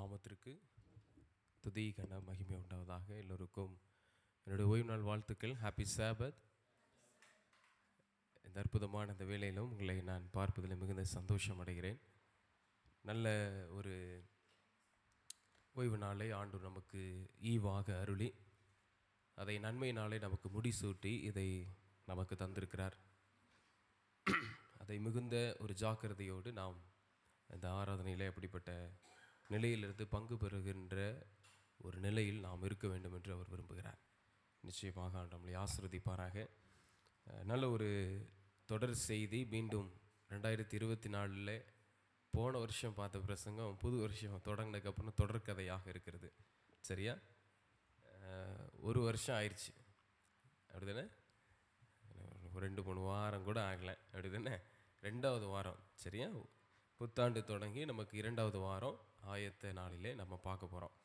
நாமத்திற்கு துதி கன மகிமை உண்டாவதாக. எல்லோருக்கும் என்னுடைய ஓய்வு நாள் வாழ்த்துக்கள். ஹாப்பி சாபத். இந்த அற்புதமான இந்த வேளையிலும் உங்களை நான் பார்ப்பதில் மிகுந்த சந்தோஷம் அடைகிறேன். நல்ல ஒரு ஓய்வு நாளை ஆண்டு நமக்கு ஈவாக அருளி அதை நன்மை நாளை நமக்கு முடிசூட்டி இதை நமக்கு தந்திருக்கிறார். அதை மிகுந்த ஒரு ஜாக்கிரதையோடு நாம் இந்த ஆராதனையில் அப்படிப்பட்ட நிலையிலிருந்து பங்கு பெறுகின்ற ஒரு நிலையில் நாம் இருக்க வேண்டும் என்று அவர் விரும்புகிறார். நிச்சயமாக நம்மளை ஆசீர்வதிப்பாராக. நல்ல ஒரு தொடர் செய்தி. மீண்டும் 2024 போன வருஷம் பார்த்த பிரசங்கம் புது வருஷம் தொடங்கினதுக்கப்புறம் தொடர்கதையாக இருக்கிறது. சரியா? ஒரு வருஷம் ஆயிடுச்சு அப்படிதானே? 2-3 வாரம் கூட ஆகலை அப்படிதானே? 2வது வாரம். சரியா? புத்தாண்டு தொடங்கி நமக்கு 2வது வாரம் ஆயத்த நாளிலே நம்ம பார்க்க போகிறோம்.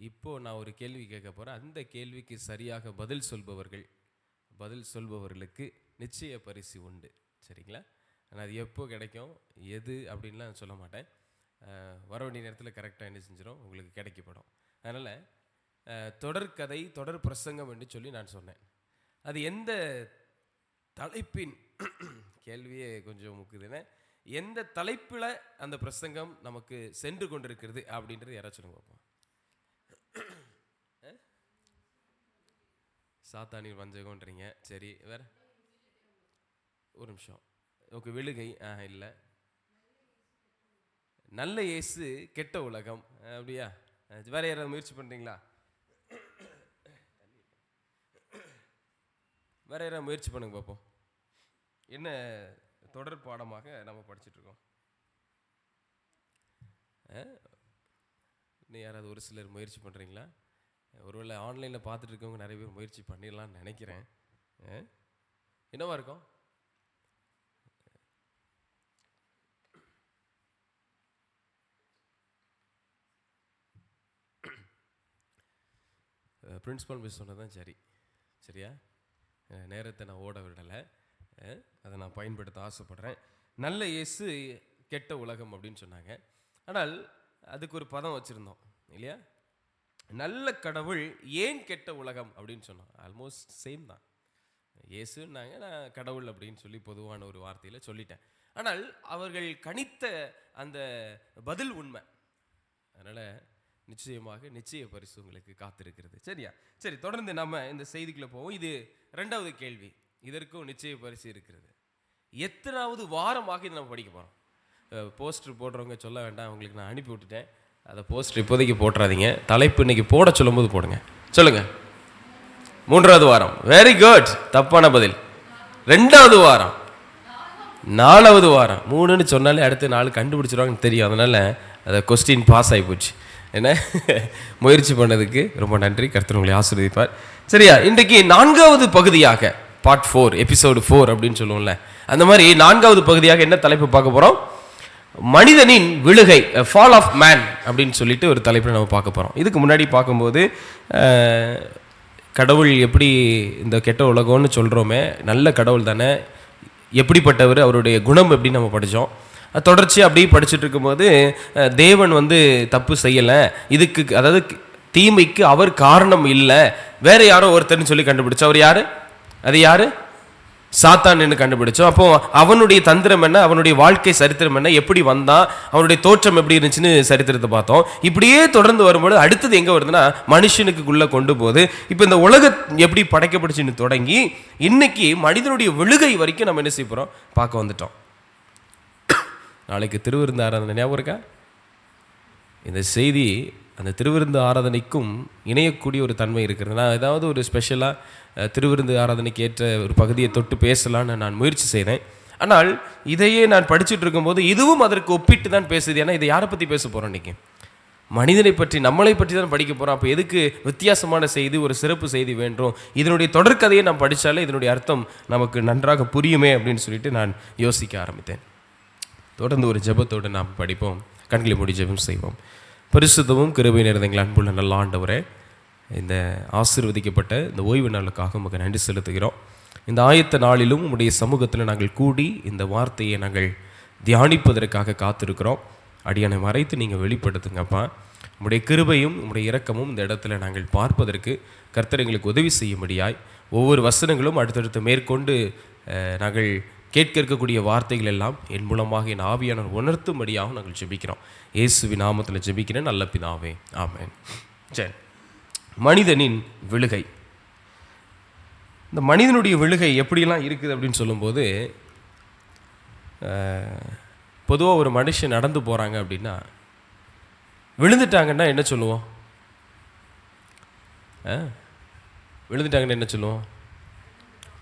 இப்போது நான் ஒரு கேள்வி கேட்க போகிறேன். அந்த கேள்விக்கு சரியாக பதில் சொல்பவர்களுக்கு நிச்சய பரிசு உண்டு. சரிங்களா? ஆனால் அது எப்போ கிடைக்கும், எது அப்படின்லாம் சொல்ல மாட்டேன். வர வேண்டிய நேரத்தில் கரெக்டாக என்ன செஞ்சிடும், உங்களுக்கு கிடைக்கப்படும். அதனால் தொடர்கதை, தொடர் பிரசங்கம் என்று சொல்லி நான் சொன்னேன். அது எந்த தலைப்பின் கேள்வியே கொஞ்சம் முக்குதுன்னு, எந்த தலைப்பில் அந்த பிரசங்கம் நமக்கு சென்று கொண்டிருக்கிறது அப்படின்றது யாராச்சும் சொல்லுங்க பார்ப்போம். சாத்தானின் வஞ்சகம்ன்றீங்க. சரி, வேற ஒரு நிமிஷம். ஓகே, விழுகை இல்லை. நல்ல இயேசு கெட்ட உலகம் அப்படியா? வேற யாராவது முயற்சி பண்ணுறீங்களா? வேற யாராவது முயற்சி பண்ணுங்க பார்ப்போம். என்ன தொடர் பாடமாக நம்ம படிச்சுட்ருக்கோம். இன்னும் யாராவது ஒரு சிலர் முயற்சி பண்ணுறீங்களா? ஒருவேளை ஆன்லைனில் பார்த்துட்டு இருக்கவங்க நிறைய பேர் முயற்சி பண்ணிடலான்னு நினைக்கிறேன். என்னவா இருக்கும்? பிரின்ஸிபல் மிஸ் சொன்னதான் சரி. சரியா? நேரத்தை நான் ஓட விடலை, அதை நான் பயன்படுத்த ஆசைப்படுறேன். நல்ல இயேசு கெட்ட உலகம் அப்படின்னு சொன்னாங்க. ஆனால் அதுக்கு ஒரு பதம் வச்சுருந்தோம் இல்லையா? நல்ல கடவுள் ஏன் கெட்ட உலகம் அப்படின்னு சொன்னோம். ஆல்மோஸ்ட் சேம் தான். இயேசுன்னாங்க, நான் கடவுள் அப்படின்னு சொல்லி பொதுவான ஒரு வார்த்தையில் சொல்லிட்டேன். ஆனால் அவர்கள் கணித்த அந்த பதில் உண்மை. அதனால் நிச்சயமாக நிச்சய பரிசு உங்களுக்கு காத்திருக்கிறது. சரியா? சரி, தொடர்ந்து நம்ம இந்த செய்திக்குள்ளே போவோம். இது 2வது கேள்வி. இதற்கும் நிச்சய பரிசு இருக்கிறது. எத்தனாவது வாரமாக இது நம்ம படிக்க போகிறோம்? போஸ்டர் போடுறவங்க சொல்ல வேண்டாம், உங்களுக்கு நான் அனுப்பி விட்டுட்டேன். அதை போஸ்டர் இப்போதைக்கு போட்டுறாதீங்க. தலைப்பு இன்னைக்கு போட சொல்லும்போது போடுங்க. சொல்லுங்க. 3வது வாரம். Very good. தப்பான பதில். 2வது வாரம். 4வது வாரம். 3ன்னு சொன்னாலே அடுத்த 4 கண்டுபிடிச்சிருவாங்கன்னு தெரியும். அதனால் அதை கொஸ்டின் பாஸ் ஆகி போச்சு. என்ன முயற்சி பண்ணதுக்கு ரொம்ப நன்றி. கர்த்தர் உங்களை ஆசீர்வதிப்பார். சரியா? இன்றைக்கு 4வது பகுதியாக பார்ட் 4 எபிசோடு 4 அப்படின்னு சொல்லுவோம்ல, அந்த மாதிரி 4வது பகுதியாக என்ன தலைப்பு பார்க்க போகிறோம்? மனிதனின் விழுகை, ஃபால் ஆஃப் மேன் அப்படின்னு சொல்லிட்டு ஒரு தலைப்பில் நம்ம பார்க்க போகிறோம். இதுக்கு முன்னாடி பார்க்கும்போது கடவுள் எப்படி இந்த கெட்ட உலகம்னு சொல்கிறோமே, நல்ல கடவுள் தானே, எப்படிப்பட்டவர், அவருடைய குணம் எப்படின்னு நம்ம படித்தோம். தொடர்ச்சியாக அப்படியே படிச்சுட்டு இருக்கும்போது தேவன் தப்பு செய்யலை, இதுக்கு அதாவது தீமைக்கு அவர் காரணம் இல்லை, வேற யாரோ ஒருத்தர்னு சொல்லி கண்டுபிடிச்சோம். அவர் யாரு? அது யாரு? சாத்தான் கண்டுபிடிச்சோம். அப்போ அவனுடைய தந்திரம் என்ன, அவனுடைய வாழ்க்கை சரித்திரம் என்ன, எப்படி வந்தான், அவனுடைய தோற்றம் எப்படி இருந்துச்சுன்னு சரித்திரத்தை பார்த்தோம். இப்படியே தொடர்ந்து வரும்போது அடுத்தது எங்கே வருதுன்னா மனுஷனுக்குள்ளே கொண்டு போகுது. இப்போ இந்த உலகம் எப்படி படைக்கப்பட்டுச்சுன்னு தொடங்கி இன்னைக்கு மனிதனுடைய விழுகை வரைக்கும் நம்ம என்ன செய்ய போகிறோம் பார்க்க வந்துட்டோம். நாளைக்கு திருவிருந்து ஆராதனை ஞாபகம் இருக்கா? இந்த செய்தி அந்த திருவிருந்து ஆராதனைக்கும் இணையக்கூடிய ஒரு தன்மை இருக்கிறது. நான் ஏதாவது ஒரு ஸ்பெஷலாக திருவிருந்து ஆராதனைக்கு ஏற்ற ஒரு பகுதியை தொட்டு பேசலான்னு நான் முயற்சி செய்தேன். ஆனால் இதையே நான் படிச்சுட்டு இருக்கும்போது இதுவும் அதற்கு ஒப்பிட்டு தான் பேசுது. ஏன்னா இதை யாரை பற்றி பேச போகிறோம்? இன்றைக்கி மனிதனை பற்றி, நம்மளை பற்றி தான் படிக்க போகிறோம். அப்போ எதுக்கு வித்தியாசமான செய்தி, ஒரு சிறப்பு செய்தி வேண்டும்? இதனுடைய தொடர்கதையை நாம் படித்தாலே இதனுடைய அர்த்தம் நமக்கு நன்றாக புரியுமே அப்படின்னு சொல்லிட்டு நான் யோசிக்க ஆரம்பித்தேன். தொடர்ந்து ஒரு ஜெபத்தோடு நாம் படிப்போம். கண்களை மூடி ஜெபம் செய்வோம். பரிசுத்தமும் கிருபை நிறைந்த எங்கள் அன்புள்ள நல்ல ஆண்டவரே, இந்த ஆசீர்வதிக்கப்பட்ட இந்த ஓய்வு நாளுக்காக உமக்கு நன்றி செலுத்துகிறோம். இந்த ஆயத்த நாளிலும் உம்முடைய சமூகத்தில் நாங்கள் கூடி இந்த வார்த்தையை நாங்கள் தியானிப்பதற்காக காத்திருக்கிறோம். அடியானை மறைத்து நீங்கள் வெளிப்படுத்துங்கப்பா. உங்களுடைய கிருபையும் உங்களுடைய இரக்கமும் இந்த இடத்துல நாங்கள் பார்ப்பதற்கு கர்த்தர் எங்களுக்கு உதவி செய்யும்படியாய் ஒவ்வொரு வசனங்களும் அடுத்தடுத்து மேற்கொண்டு நாங்கள் கேட்க இருக்கக்கூடிய வார்த்தைகள் எல்லாம் என் மூலமாக என் ஆவியானவர் உணர்த்தும்படியாக நாங்கள் ஜெபிக்கிறோம். இயேசுவின் நாமத்தில் ஜெபிக்கிறேன் நல்ல பிதாவே, ஆமென். சரி, மனிதனின் விழுகை. இந்த மனிதனுடைய விழுகை எப்படியெல்லாம் இருக்குது அப்படின்னு சொல்லும்போது, பொதுவாக ஒரு மனுஷன் நடந்து போகிறாங்க அப்படின்னா விழுந்துட்டாங்கன்னா என்ன சொல்லுவோம்? விழுந்துட்டாங்கன்னு என்ன சொல்லுவோம்?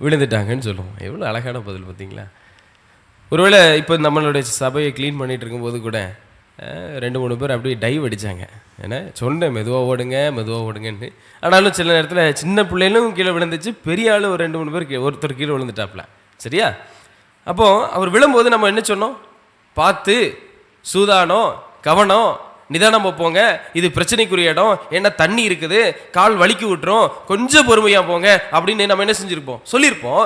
விழுந்துட்டாங்கன்னு சொல்லுவோம். எவ்வளோ அழகான பதில் பார்த்தீங்களா? ஒருவேளை இப்போ நம்மளுடைய சபையை க்ளீன் பண்ணிகிட்டு இருக்கும்போது கூட 2-3 பேர் அப்படியே டைவ் அடித்தாங்க. ஏன்னா சொன்னேன் மெதுவாக ஓடுங்கன்னு. ஆனாலும் சில நேரத்தில் சின்ன பிள்ளைகளும் கீழே விழுந்துச்சு, பெரிய ஆள் ஒரு 2-3 பேர் ஒருத்தர் கீழே விழுந்துட்டாப்புல. சரியா? அப்போது அவர் விழும்போது நம்ம என்ன சொன்னோம்? பார்த்து, சூதானம், கவனம், நிதானமாக போங்க, இது பிரச்சனைக்குரிய இடம், ஏன்னா தண்ணி இருக்குது, கால் வலிக்கி விட்டுரும், கொஞ்சம் பொறுமையாக போங்க அப்படின்னு நம்ம என்ன செஞ்சுருப்போம்? சொல்லியிருப்போம்.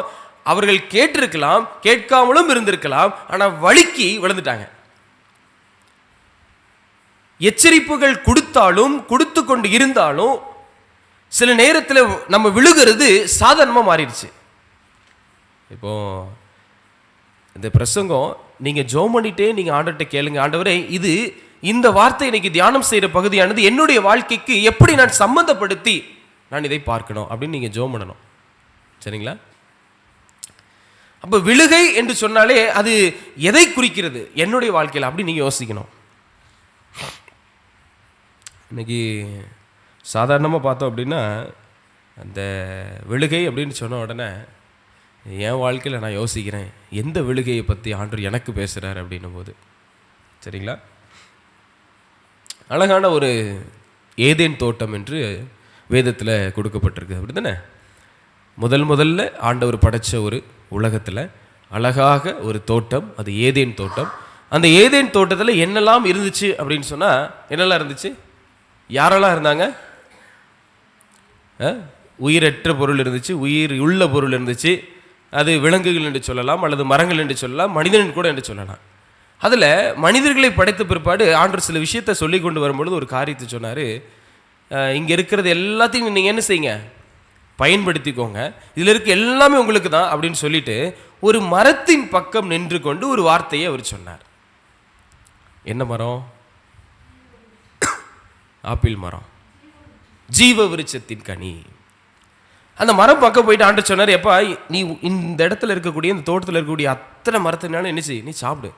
அவர்கள் கேட்டிருக்கலாம், கேட்காமலும் இருந்திருக்கலாம், ஆனால் வலிக்கு விழுந்துட்டாங்க. எச்சரிப்புகள் கொடுத்தாலும் கொடுத்து கொண்டு இருந்தாலும் சில நேரத்தில் நம்ம விழுகிறது சாதாரணமாக மாறிடுச்சு. இப்போ இந்த பிரசங்கம் நீங்கள் ஜெபம் பண்ணிட்டே நீங்கள் ஆண்டவர்கிட்ட கேளுங்க, ஆண்டவரே இது இந்த வார்த்தை இன்னைக்கு தியானம் செய்கிற பகுதியானது என்னுடைய வாழ்க்கைக்கு எப்படி நான் சம்மந்தப்படுத்தி நான் இதை பார்க்கணும் அப்படின்னு நீங்கள் ஜெபம் பண்ணணும். சரிங்களா? அப்போ விழுகை என்று சொன்னாலே அது எதை குறிக்கிறது என்னுடைய வாழ்க்கையில் அப்படி நீங்கள் யோசிக்கணும். இன்னைக்கு சாதாரணமாக பார்த்தோம் அப்படின்னா அந்த விழுகை அப்படின்னு சொன்ன உடனே என் வாழ்க்கையில் நான் யோசிக்கிறேன், எந்த விழுகையை பற்றி ஆண்டவர் எனக்கு பேசுகிறார் அப்படின்னும் போது. சரிங்களா? அழகான ஒரு ஏதேன் தோட்டம் என்று வேதத்தில் கொடுக்கப்பட்டிருக்கு, அப்படி தானே? முதல்ல ஆண்டவர் படைத்த ஒரு உலகத்தில் அழகாக ஒரு தோட்டம், அது ஏதேன் தோட்டம். அந்த ஏதேன் தோட்டத்தில் என்னெல்லாம் இருந்துச்சு அப்படின்னு சொன்னால் என்னெல்லாம் இருந்துச்சு? யாரெல்லாம் இருந்தாங்க? உயிரற்ற பொருள் இருந்துச்சு, உயிர் உள்ள பொருள் இருந்துச்சு. அது விலங்குகள் என்று சொல்லலாம், அல்லது மரங்கள் என்று சொல்லலாம், மனிதன் கூட என்று சொல்லலாம். அதில் மனிதர்களை படைத்த பிற்பாடு ஆண்டவர் சில விஷயத்தை சொல்லி கொண்டு வரும்பொழுது ஒரு காரியத்தை சொன்னார். இங்கே இருக்கிறது எல்லாத்தையும் நீங்கள் என்ன செய்யுங்க? பயன்படுத்திக்கோங்க, இதில் இருக்க எல்லாமே உங்களுக்கு தான் அப்படின்னு சொல்லிட்டு ஒரு மரத்தின் பக்கம் நின்று கொண்டு ஒரு வார்த்தையை அவர் சொன்னார். என்ன மரம்? ஆப்பிள் மரம், ஜீவ விருட்சத்தின் கனி. அந்த மரம் பக்கம் போயிட்டு ஆண்டவர் சொன்னார், எப்பா நீ இந்த இடத்துல இருக்கக்கூடிய இந்த தோட்டத்தில் இருக்கக்கூடிய அத்தனை மரத்தினாலும் என்ன செய்ய? நீ சாப்பிடு,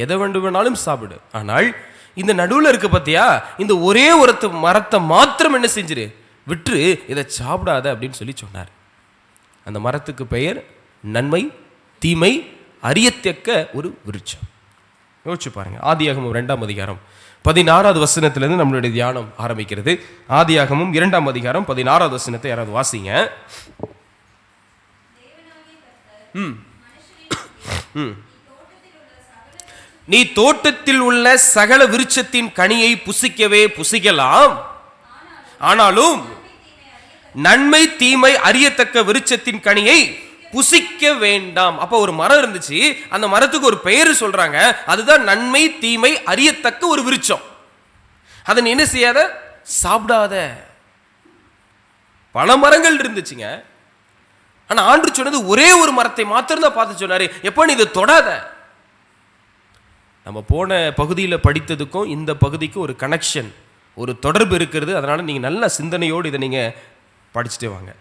எதை வேண்டுமானாலும் சாப்பிடு. ஆனால் இந்த நடுவில் இருக்க பார்த்தியா, இந்த ஒரே ஒரு மரத்தை மாத்திரம் என்ன செஞ்சிரு? விட்டு இதை சாப்பிடாத அப்படின்னு சொல்லி சொன்னார். அந்த மரத்துக்கு பெயர் நன்மை தீமை அறியத்தக்க ஒரு விருட்சம். யோசிச்சு பாருங்க. ஆதியாகமம் 2ஆம் அதிகாரம் 16வது வசனத்திலிருந்து நம்மளுடைய தியானம் ஆரம்பிக்கிறது. ஆதியாகமம் 2ஆம் அதிகாரம் 16வது வசனத்தை யாராவது வாசிங்க. நீ தோட்டத்தில் உள்ள சகல விருட்சத்தின் கனியை புசிக்கவே புசிக்கலாம், ஆனாலும் நன்மை தீமை அறியத்தக்க விருட்சத்தின் கனியை புசிக்க வேண்டாம். அப்ப ஒரு மரம் இருந்துச்சு, அந்த மரத்துக்கு ஒரு பெயர் சொல்றாங்க, அதுதான் நன்மை தீமை அறியத்தக்க ஒரு விருட்சம். அதை நீ என்ன செய்யாத? சாப்பிடாத. பல மரங்கள் இருந்துச்சுங்க, ஆனா ஆண்டவர் சொன்னது ஒரே ஒரு மரத்தை மாத்திரம் தான் பார்த்து சொன்னாரு, எப்ப நீ இதை தொடாத. நம்ம போன பகுதியில் படித்ததுக்கும் இந்த பகுதிக்கும் ஒரு கனெக்ஷன், ஒரு தொடர்பு இருக்கிறது. அதனால நீங்க நல்ல சிந்தனையோடு இதை நீங்க படிச்சுட்டே வாங்க.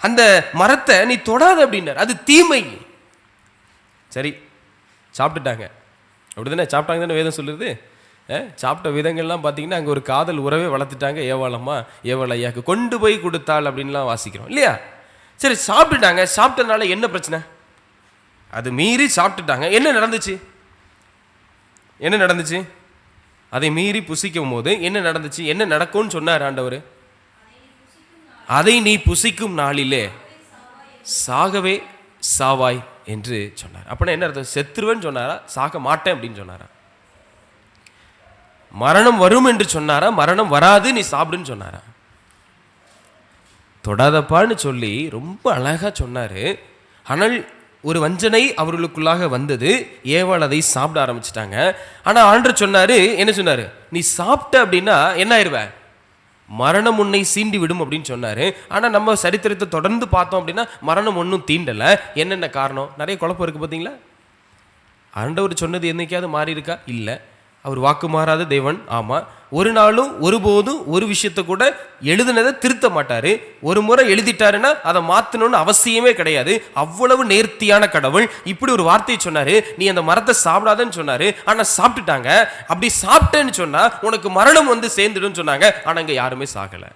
அந்த மரத்தை நீ தொடாத அப்படின்னார், அது தீமை. சரி, சாப்பிட்டுட்டாங்க, அப்படிதானே? சாப்பிட்டாங்க தானே வேதம் சொல்லுது. சாப்பிட்ட விதங்கள்லாம் பார்த்தீங்கன்னா அங்கே ஒரு காதல் உறவே வளர்த்துட்டாங்க. ஏவாளம்மா ஏவாள் ஐயாக்கு கொண்டு போய் கொடுத்தாள் அப்படின்லாம் வாசிக்கிறோம் இல்லையா? சரி, சாப்பிட்டுட்டாங்க. சாப்பிட்டனால என்ன பிரச்சனை? அது மீறி சாப்பிட்டுட்டாங்க. என்ன நடந்துச்சு? அதை மீறி புசிக்கும் போது என்ன நடந்துச்சு? என்ன நடக்கும்னு சொன்னார் ஆண்டவர்? அதை நீ புசிக்கும் நாளிலே சாகவே சாவாய் என்று சொன்னார். அப்படின்னா என்ன அர்த்தம்? செத்துருவேன்னு சொன்னாரா? சாக மாட்டேன் அப்படின்னு சொன்னாரா? மரணம் வரும் என்று சொன்னாரா? மரணம் வராது நீ சாப்பிடுன்னு சொன்னாரா? தொடாதப்பான்னு சொல்லி ரொம்ப அழகா சொன்னாரு. ஆனால் ஒரு வஞ்சனை அவர்களுக்குள்ளாக வந்தது. ஏவாள் அதை சாப்பிட ஆரம்பிச்சிட்டாங்க. ஆனால் ஆண்டவர் சொன்னார், என்ன சொன்னார்? நீ சாப்பிட்ட அப்படின்னா என்ன ஆயிடுவ? மரணம் உன்னை சீண்டி விடும் அப்படின்னு சொன்னார். ஆனால் நம்ம சரித்திரத்தை தொடர்ந்து பார்த்தோம் அப்படின்னா மரணம் ஒன்றும் தீண்டலை. என்னென்ன காரணம்? நிறைய குழப்பம் இருக்குது பார்த்தீங்களா? ஆண்டவர் சொன்னது என்னைக்காவது மாறி இருக்கா? இல்லை. அவர் வாக்கு மாறாத தேவன். ஆமாம். ஒரு நாளும் ஒருபோதும் ஒரு விஷயத்தை கூட எழுதுனதை திருத்த மாட்டார். ஒரு முறை எழுதிட்டாருன்னா அதை மாற்றணும்னு அவசியமே கிடையாது. அவ்வளவு நேர்த்தியான கடவுள். இப்படி ஒரு வார்த்தையை சொன்னார், நீ அந்த மரத்தை சாப்பிடாதன்னு சொன்னார். ஆனால் சாப்பிட்டுட்டாங்க. அப்படி சாப்பிட்டேன்னு சொன்னால் உனக்கு மரணம் வந்து சேர்ந்துடும் சொன்னாங்க. ஆனால் இங்கே யாருமே சாகலை.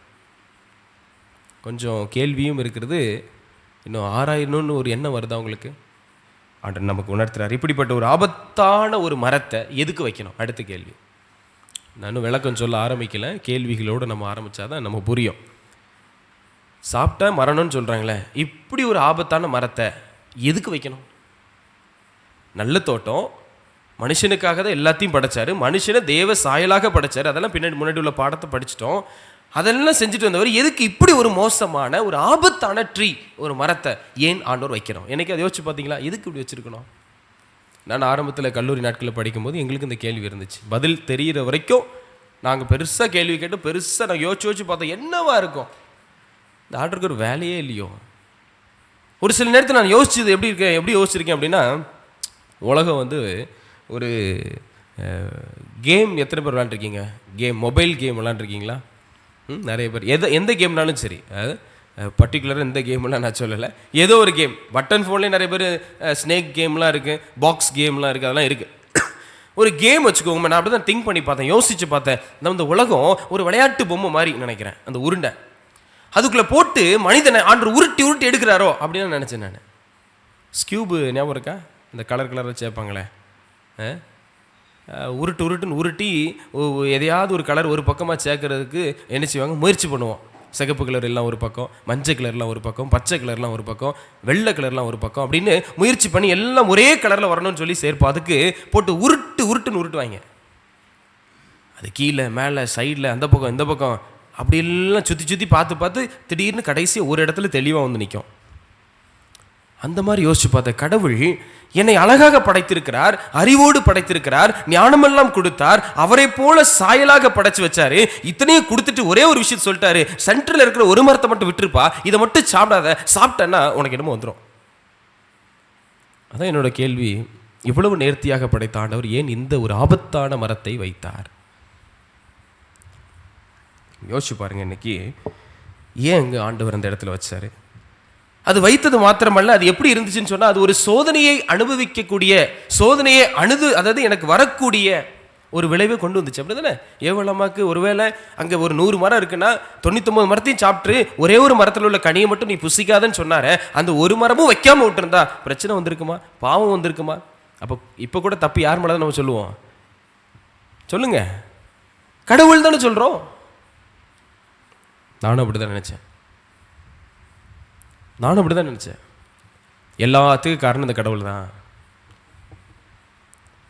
கொஞ்சம் கேள்வியும் இருக்கிறது. இன்னும் ஆராயணும்னு ஒரு எண்ணம் வருதா உங்களுக்கு? ஆண்டவர் நமக்கு உணர்த்துறார். இப்படிப்பட்ட ஒரு ஆபத்தான ஒரு மரத்தை எதுக்கு வைக்கணும்? அடுத்த கேள்வி. நானும் விளக்கம் சொல்ல ஆரம்பிக்கல, கேள்விகளோடு நம்ம ஆரம்பித்தாதான் நம்ம புரியும். சாப்பிட்டா மரணம்னு சொல்கிறாங்களே, இப்படி ஒரு ஆபத்தான மரத்தை எதுக்கு வைக்கணும்? நல்ல தோட்டம், மனுஷனுக்காக தான் எல்லாத்தையும் படைச்சாரு. மனுஷனை தேவ சாயலாக படைச்சாரு. அதெல்லாம் பின்னாடி முன்னாடி உள்ள பாடத்தை படிச்சிட்டோம். அதெல்லாம் செஞ்சுட்டு வந்தவர் எதுக்கு இப்படி ஒரு மோசமான ஒரு ஆபத்தான ட்ரீ, ஒரு மரத்தை ஏன் ஆண்டவர் வைக்கிறோம்? என்னைக்கு அதை யோசிச்சு பார்த்தீங்களா? எதுக்கு இப்படி வச்சுருக்கணும்? நான் ஆரம்பத்தில் கல்லூரி நாட்களில் படிக்கும்போது எங்களுக்கு இந்த கேள்வி இருந்துச்சு. பதில் தெரிகிற வரைக்கும் நாங்கள் பெருசாக கேள்வி கேட்டு பெருசாக நாங்கள் யோசிச்சு பார்த்தோம், என்னவா இருக்கும்? இந்த ஆண்டவருக்கு ஒரு வேலையே இல்லையோ? ஒரு சில நேரத்தில் நான் யோசிச்சது எப்படி யோசிச்சிருக்கேன் அப்படின்னா, உலகம் வந்து ஒரு கேம் எத்தனை பேர் விளாண்டுருக்கீங்க? Mobile game விளாண்டுருக்கீங்களா? நிறைய பேர். எந்த கேம்னாலும் சரி, பர்டிகுலராக எந்த கேம்லாம் நான் சொல்லலை, ஏதோ ஒரு கேம். பட்டன் ஃபோன்லேயே நிறைய பேர் ஸ்னேக் கேம்லாம் இருக்குது, பாக்ஸ் கேம்லாம் இருக்குது, அதெல்லாம் இருக்குது. ஒரு கேம் வச்சுக்கோங்க. நான் அப்படி தான் திங்க் பண்ணி பார்த்தேன், யோசித்து பார்த்தேன். இந்த உலகம் ஒரு விளையாட்டு பொம்மை மாதிரி நினைக்கிறேன். அந்த உருண்டை அதுக்குள்ளே போட்டு மனிதனை ஆண்டு உருட்டி உருட்டி எடுக்கிறாரோ அப்படின்னு நினச்சேன் நான். ஸ்கியூபு ஞாபகம் இருக்கா? இந்த கலராக சேர்ப்பாங்களே, உருட்டுன்னு உருட்டி எதையாவது ஒரு கலர் ஒரு பக்கமாக சேர்க்கறதுக்கு என்ன செய்வாங்க? முயற்சி பண்ணுவோம். சிகப்பு கலர் எல்லாம் ஒரு பக்கம், மஞ்சள் கலர்லாம் ஒரு பக்கம், பச்சை கலர்லாம் ஒரு பக்கம், வெள்ளை கலர்லாம் ஒரு பக்கம், அப்படின்னு முயற்சி பண்ணி எல்லாம் ஒரே கலரில் வரணும்னு சொல்லி சேர்ப்போம். அதுக்கு போட்டு உருட்டுன்னு உருட்டுவாங்க. அது கீழே மேலே சைடில் அந்த பக்கம் இந்த பக்கம் அப்படி எல்லாம் சுற்றி பார்த்து திடீர்னு கடைசி ஒரு இடத்துல தெளிவாக வந்து நிற்கும். அந்த மாதிரி யோசிச்சு பார்த்த கடவுள் என்னை அழகாக படைத்திருக்கிறார், அறிவோடு படைத்திருக்கிறார், ஞானமெல்லாம் கொடுத்தார், அவரை போல சாயலாக படைச்சு வச்சாரு. இத்தனையும் கொடுத்துட்டு ஒரே ஒரு விஷயத்தை சொல்லிட்டாரு, சென்டரில் இருக்கிற ஒரு மரத்தை மட்டும் விட்டுருப்பா, இதை மட்டும் சாப்பிடாத, சாப்பிட்டேன்னா உனக்கு என்னமோ வந்துடும். அதான் என்னோட கேள்வி. இவ்வளவு நேர்த்தியாக படைத்த ஆண்டவர் ஏன் இந்த ஒரு ஆபத்தான மரத்தை வைத்தார்? யோசிச்சு பாருங்க. இன்னைக்கு ஏன் இங்கே ஆண்டவர் அந்த இடத்துல வச்சாரு? அது வைத்தது மாத்திரமல்ல, அது எப்படி இருந்துச்சுன்னு சொன்னால், அது ஒரு சோதனையை அனுபவிக்கக்கூடிய, சோதனையை அதாவது எனக்கு வரக்கூடிய ஒரு விளைவை கொண்டு வந்துச்சு. அப்படி தானே? ஏவலமாக்கு ஒருவேளை அங்கே ஒரு 100 மரம் இருக்குன்னா 99 மரத்தையும் சாப்பிட்டு ஒரே ஒரு மரத்தில் உள்ள கனியை மட்டும் நீ புசிக்காதன்னு சொன்னார, அந்த ஒரு மரமும் வைக்காமல் விட்டுருந்தா பிரச்சனை வந்திருக்குமா? பாவம் வந்திருக்குமா? அப்போ இப்போ கூட தப்பு யார் மேலே நம்ம சொல்லுவோம்? சொல்லுங்க, கடவுள் தானே சொல்கிறோம். நானும் அப்படி தான் நினச்சேன். எல்லாத்துக்கும் காரணம் இந்த கடவுள் தான்.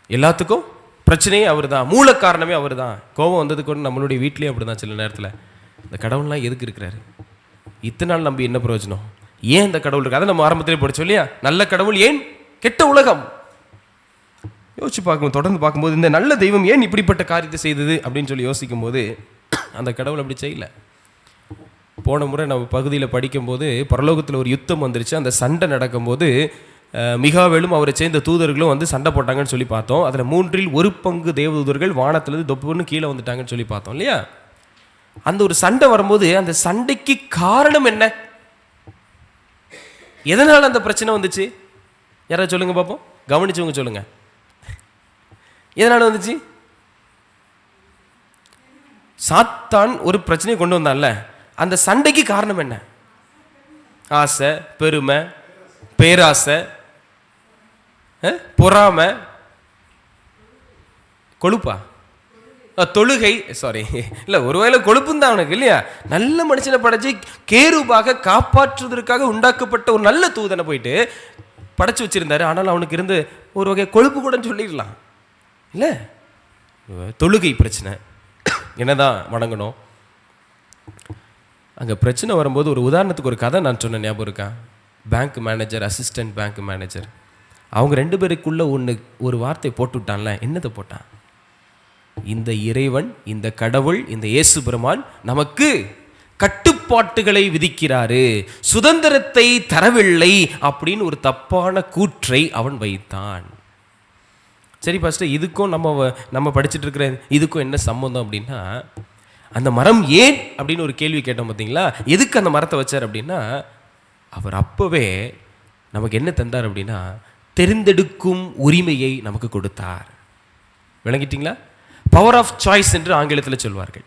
எல்லாத்துக்கும் பிரச்சனையே அவர் தான், மூல காரணமே அவர் தான். கோபம் வந்தது கூட நம்மளுடைய வீட்லேயும் அப்படி தான். சில நேரத்தில் இந்த கடவுள்லாம் எதுக்கு இருக்கிறாரு? இத்தனை நாள் நம்பி என்ன பிரயோஜனம்? ஏன் இந்த கடவுள் இருக்கு? அதை நம்ம ஆரம்பத்திலே படிச்சோம் இல்லையா? நல்ல கடவுள் ஏன் கெட்ட உலகம்? யோசிச்சு பார்க்கணும். தொடர்ந்து பார்க்கும்போது இந்த நல்ல தெய்வம் ஏன் இப்படிப்பட்ட காரியத்தை செய்தது அப்படின்னு சொல்லி யோசிக்கும் போது, அந்த கடவுள் அப்படி செய்யலை. போன முறை நம்ம பகுதியில் படிக்கும்போது பரலோகத்தில் ஒரு யுத்தம் வந்துருச்சு. அந்த சண்டை நடக்கும்போது மிகாவேலும் அவரை சேர்ந்த தூதர்களும் வந்து சண்டை போட்டாங்கன்னு சொல்லி பார்த்தோம். அதில் 1/3 பங்கு தேவதூதர்கள் வானத்திலிருந்து தொப்புன்னு கீழே வந்துட்டாங்கன்னு சொல்லி பார்த்தோம் இல்லையா? அந்த ஒரு சண்டை வரும்போது அந்த சண்டைக்கு காரணம் என்ன? எதனால் அந்த பிரச்சனை வந்துச்சு? யாராவது சொல்லுங்க பார்ப்போம், கவனிச்சவங்க சொல்லுங்க. எதனால் வந்துச்சு? சாத்தான் ஒரு பிரச்சனையை கொண்டு வந்தான்ல, அந்த சண்டைக்கு காரணம் என்ன? ஆசை, பெருமை, பேராசை, பொறாமை, கொழுப்பா, தொழுகை, சாரி இல்லை, ஒருவேளை கொழுப்பும் தான் அவனுக்கு இல்லையா? நல்ல மனுஷனை படைச்சு கேருபாக காப்பாற்றுவதற்காக உண்டாக்கப்பட்ட ஒரு நல்ல தூதனை போயிட்டு படைச்சு வச்சிருந்தாரு. ஆனாலும் அவனுக்கு இருந்து ஒரு வகை கொழுப்பு கூட சொல்லிடலாம் இல்லை? தொழுகை பிரச்சனை, என்னதான் வணங்கணும். அங்கே பிரச்சனை வரும்போது ஒரு உதாரணத்துக்கு ஒரு கதை நான் சொன்ன ஞாபகம் இருக்கா? Bank manager, assistant bank manager, அவங்க 2 பேருக்குள்ள ஒரு வார்த்தை போட்டு விட்டான்ல. என்னதை போட்டான்? இந்த இறைவன், இந்த கடவுள், இந்த இயேசு பெருமான் நமக்கு கட்டுப்பாட்டுகளை விதிக்கிறாரு, சுதந்திரத்தை தரவில்லை அப்படின்னு ஒரு தப்பான கூற்றை அவன் வைத்தான். சரி பாஸ்டர், இதுக்கும் நம்ம படிச்சுட்டு இருக்கிற இதுக்கும் என்ன சம்பந்தம் அப்படின்னா, அந்த மரம் ஏன் அப்படின்னு ஒரு கேள்வி கேட்டோம் பார்த்தீங்களா? எதுக்கு அந்த மரத்தை வச்சார் அப்படின்னா, அவர் அப்போவே நமக்கு என்ன தந்தார் அப்படின்னா, தெரிந்தெடுக்கும் உரிமையை நமக்கு கொடுத்தார். விளங்கிட்டீங்களா? பவர் ஆஃப் சாய்ஸ் என்று ஆங்கிலத்தில் சொல்வார்கள்.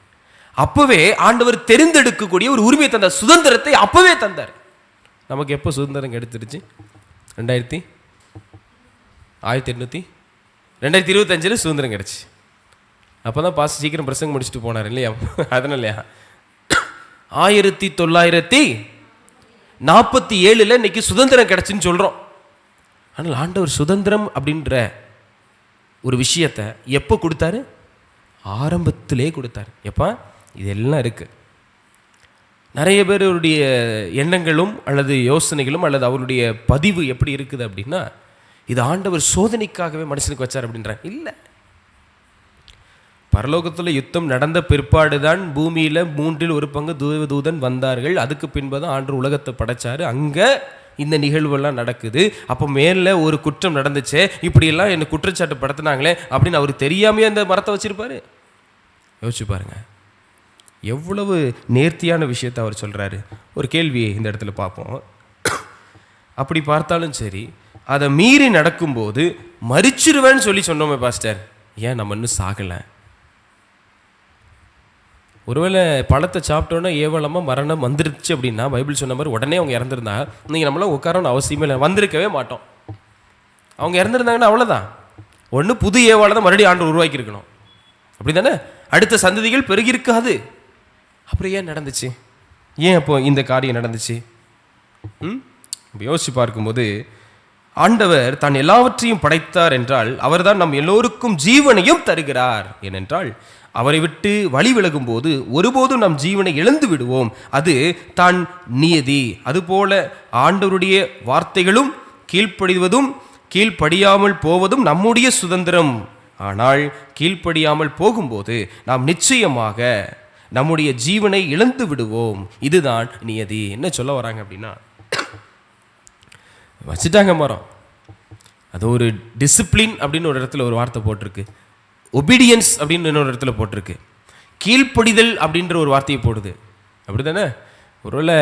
அப்போவே ஆண்டவர் தெரிந்தெடுக்கக்கூடிய ஒரு உரிமையை தந்தார், சுதந்திரத்தை அப்போவே தந்தார். நமக்கு எப்போ சுதந்திரம் கிடைச்சிருச்சு? 1825 சுதந்திரம் கிடச்சி. அப்போ தான் பாஸ் சீக்கிரம் பிரசங்கம் முடிச்சுட்டு போனார் இல்லையா? அதனால இல்லையா? 1947 இன்னைக்கு சுதந்திரம் கிடச்சின்னு சொல்கிறோம். ஆனால் ஆண்டவர் சுதந்திரம் அப்படின்ற ஒரு விஷயத்தை எப்போ கொடுத்தாரு? ஆரம்பத்திலே கொடுத்தாரு. எப்போ? இதெல்லாம் இருக்குது. நிறைய பேருடைய எண்ணங்களும் அல்லது யோசனைகளும் அல்லது அவருடைய பதிவு எப்படி இருக்குது அப்படின்னா, இது ஆண்டவர் சோதனைக்காகவே மனுஷனுக்கு வச்சார் அப்படின்ற இல்லை. பரலோகத்தில் யுத்தம் நடந்த பிற்பாடு தான் பூமியில் 1/3 தேவதூதன் வந்தார்கள். அதுக்கு பின்பு தான் ஆண்டவர் உலகத்தை படைச்சாரு. அங்கே இந்த நிகழ்வெல்லாம் நடக்குது. அப்போ மேலே ஒரு குற்றம் நடந்துச்சே, இப்படியெல்லாம் என்னை குற்றச்சாட்டு படுத்தினாங்களே அப்படின்னு அவருக்கு தெரியாமையே அந்த மரத்தை வச்சிருப்பாரு. யோசிச்சு பாருங்க, எவ்வளவு நேர்த்தியான விஷயத்தை அவர் சொல்கிறாரு. ஒரு கேள்வியை இந்த இடத்துல பார்ப்போம். அப்படி பார்த்தாலும் சரி, அதை மீறி நடக்கும்போது மரிச்சிருவேன்னு சொல்லி சொன்னோமே பாஸ்டர், ஏன் நம்ம இன்னும் சாகலை? ஒருவேளை பழத்தை சாப்பிட்டோன்னா ஏவலமாக மரணம் வந்துருச்சு அப்படின்னா, பைபிள் சொன்ன மாதிரி உடனே அவங்க இறந்துருந்தா நீங்கள் நம்மளாம் உட்காரன்னு அவசியமே இல்லை, வந்திருக்கவே மாட்டோம். அவங்க இறந்துருந்தாங்கன்னா அவ்வளோதான். ஒன்று புது ஏவாளை தான் மறுபடியும் ஆண்டு உருவாக்கியிருக்கணும், அப்படி தானே? அடுத்த சந்ததிகள் பெருகிருக்காது. அப்புறம் ஏன் நடந்துச்சு? ஏன் அப்போ இந்த காரியம் நடந்துச்சு? யோசிச்சு பார்க்கும்போது, ஆண்டவர் தான் எல்லாவற்றையும் படைத்தார் என்றால் அவர்தான் நம் எல்லோருக்கும் ஜீவனையும் தருகிறார். ஏனென்றால் அவரை விட்டு வழி விலகும் போது ஒருபோதும் நம் ஜீவனை இழந்து விடுவோம். அது தான் நியதி. அதுபோல ஆண்டவருடைய வார்த்தைகளும் கீழ்ப்படிவதும் கீழ்ப்படியாமல் போவதும் நம்முடைய சுதந்திரம். ஆனால் கீழ்ப்படியாமல் போகும்போது நாம் நிச்சயமாக நம்முடைய ஜீவனை இழந்து விடுவோம். இதுதான் நியதி. என்ன சொல்ல வராங்க அப்படின்னா, வச்சுட்டாங்க மரம், அது ஒரு டிசிப்ளின் அப்படின்னு ஒரு இடத்துல ஒரு வார்த்தை போட்டிருக்கு, ஒபீடியன்ஸ் அப்படின்னு இன்னொரு இடத்துல போட்டிருக்கு, கீழ்ப்படிதல் அப்படின்ற ஒரு வார்த்தையை போடுது. அப்படி தானே? ஒருவேளை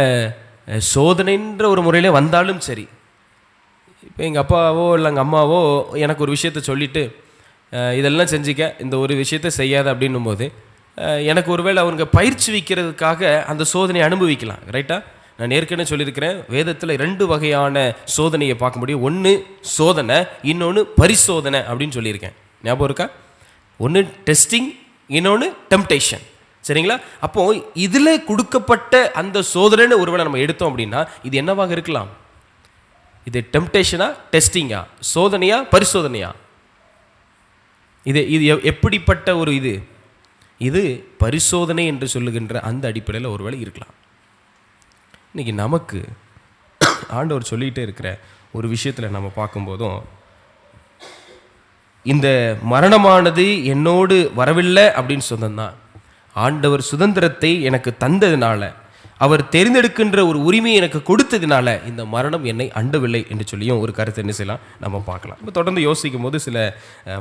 சோதனைன்ற ஒரு முறையில் வந்தாலும் சரி, இப்போ எங்கள் அப்பாவோ இல்லை எங்கள் அம்மாவோ எனக்கு ஒரு விஷயத்தை சொல்லிவிட்டு இதெல்லாம் செஞ்சுக்க, இந்த ஒரு விஷயத்தை செய்யாத அப்படின்னும் போது எனக்கு ஒருவேளை அவங்க பயிற்சி வைக்கிறதுக்காக அந்த சோதனையை அனுபவிக்கலாம். ரைட்டாக? நான் ஏற்கனவே சொல்லியிருக்கிறேன், வேதத்தில் 2 வகையான சோதனையை பார்க்க முடியும். ஒன்று சோதனை, இன்னொன்று பரிசோதனை அப்படின்னு சொல்லியிருக்கேன். ஞாபகம் இருக்கா? ஒன்று டெஸ்டிங், இன்னொன்று டெம்ப்டேஷன். சரிங்களா? அப்போது இதில் கொடுக்கப்பட்ட அந்த சோதனைன்னு ஒருவேளை நம்ம எடுத்தோம் அப்படின்னா இது என்னவாக இருக்கலாம்? இது டெம்ப்டேஷனா, டெஸ்டிங்கா, சோதனையா, பரிசோதனையா? இது எப்படிப்பட்ட ஒரு இது பரிசோதனை என்று சொல்லுகின்ற அந்த அடிப்படையில் ஒருவேளை இருக்கலாம். இன்றைக்கி நமக்கு ஆண்டவர் சொல்லிகிட்டே இருக்கிற ஒரு விஷயத்தில் நம்ம பார்க்கும்போதும், இந்த மரணமானது என்னோடு வரவில்லை அப்படின்னு சொன்னதான், ஆண்டவர் சுதந்திரத்தை எனக்கு தந்ததுனால, அவர் தெரிந்தெடுக்கின்ற ஒரு உரிமையை எனக்கு கொடுத்ததுனால இந்த மரணம் என்னை அண்டவில்லை என்று சொல்லியும் ஒரு கருத்தை என்ன செய்யலாம் நம்ம பார்க்கலாம். இப்போ தொடர்ந்து யோசிக்கும் போது சில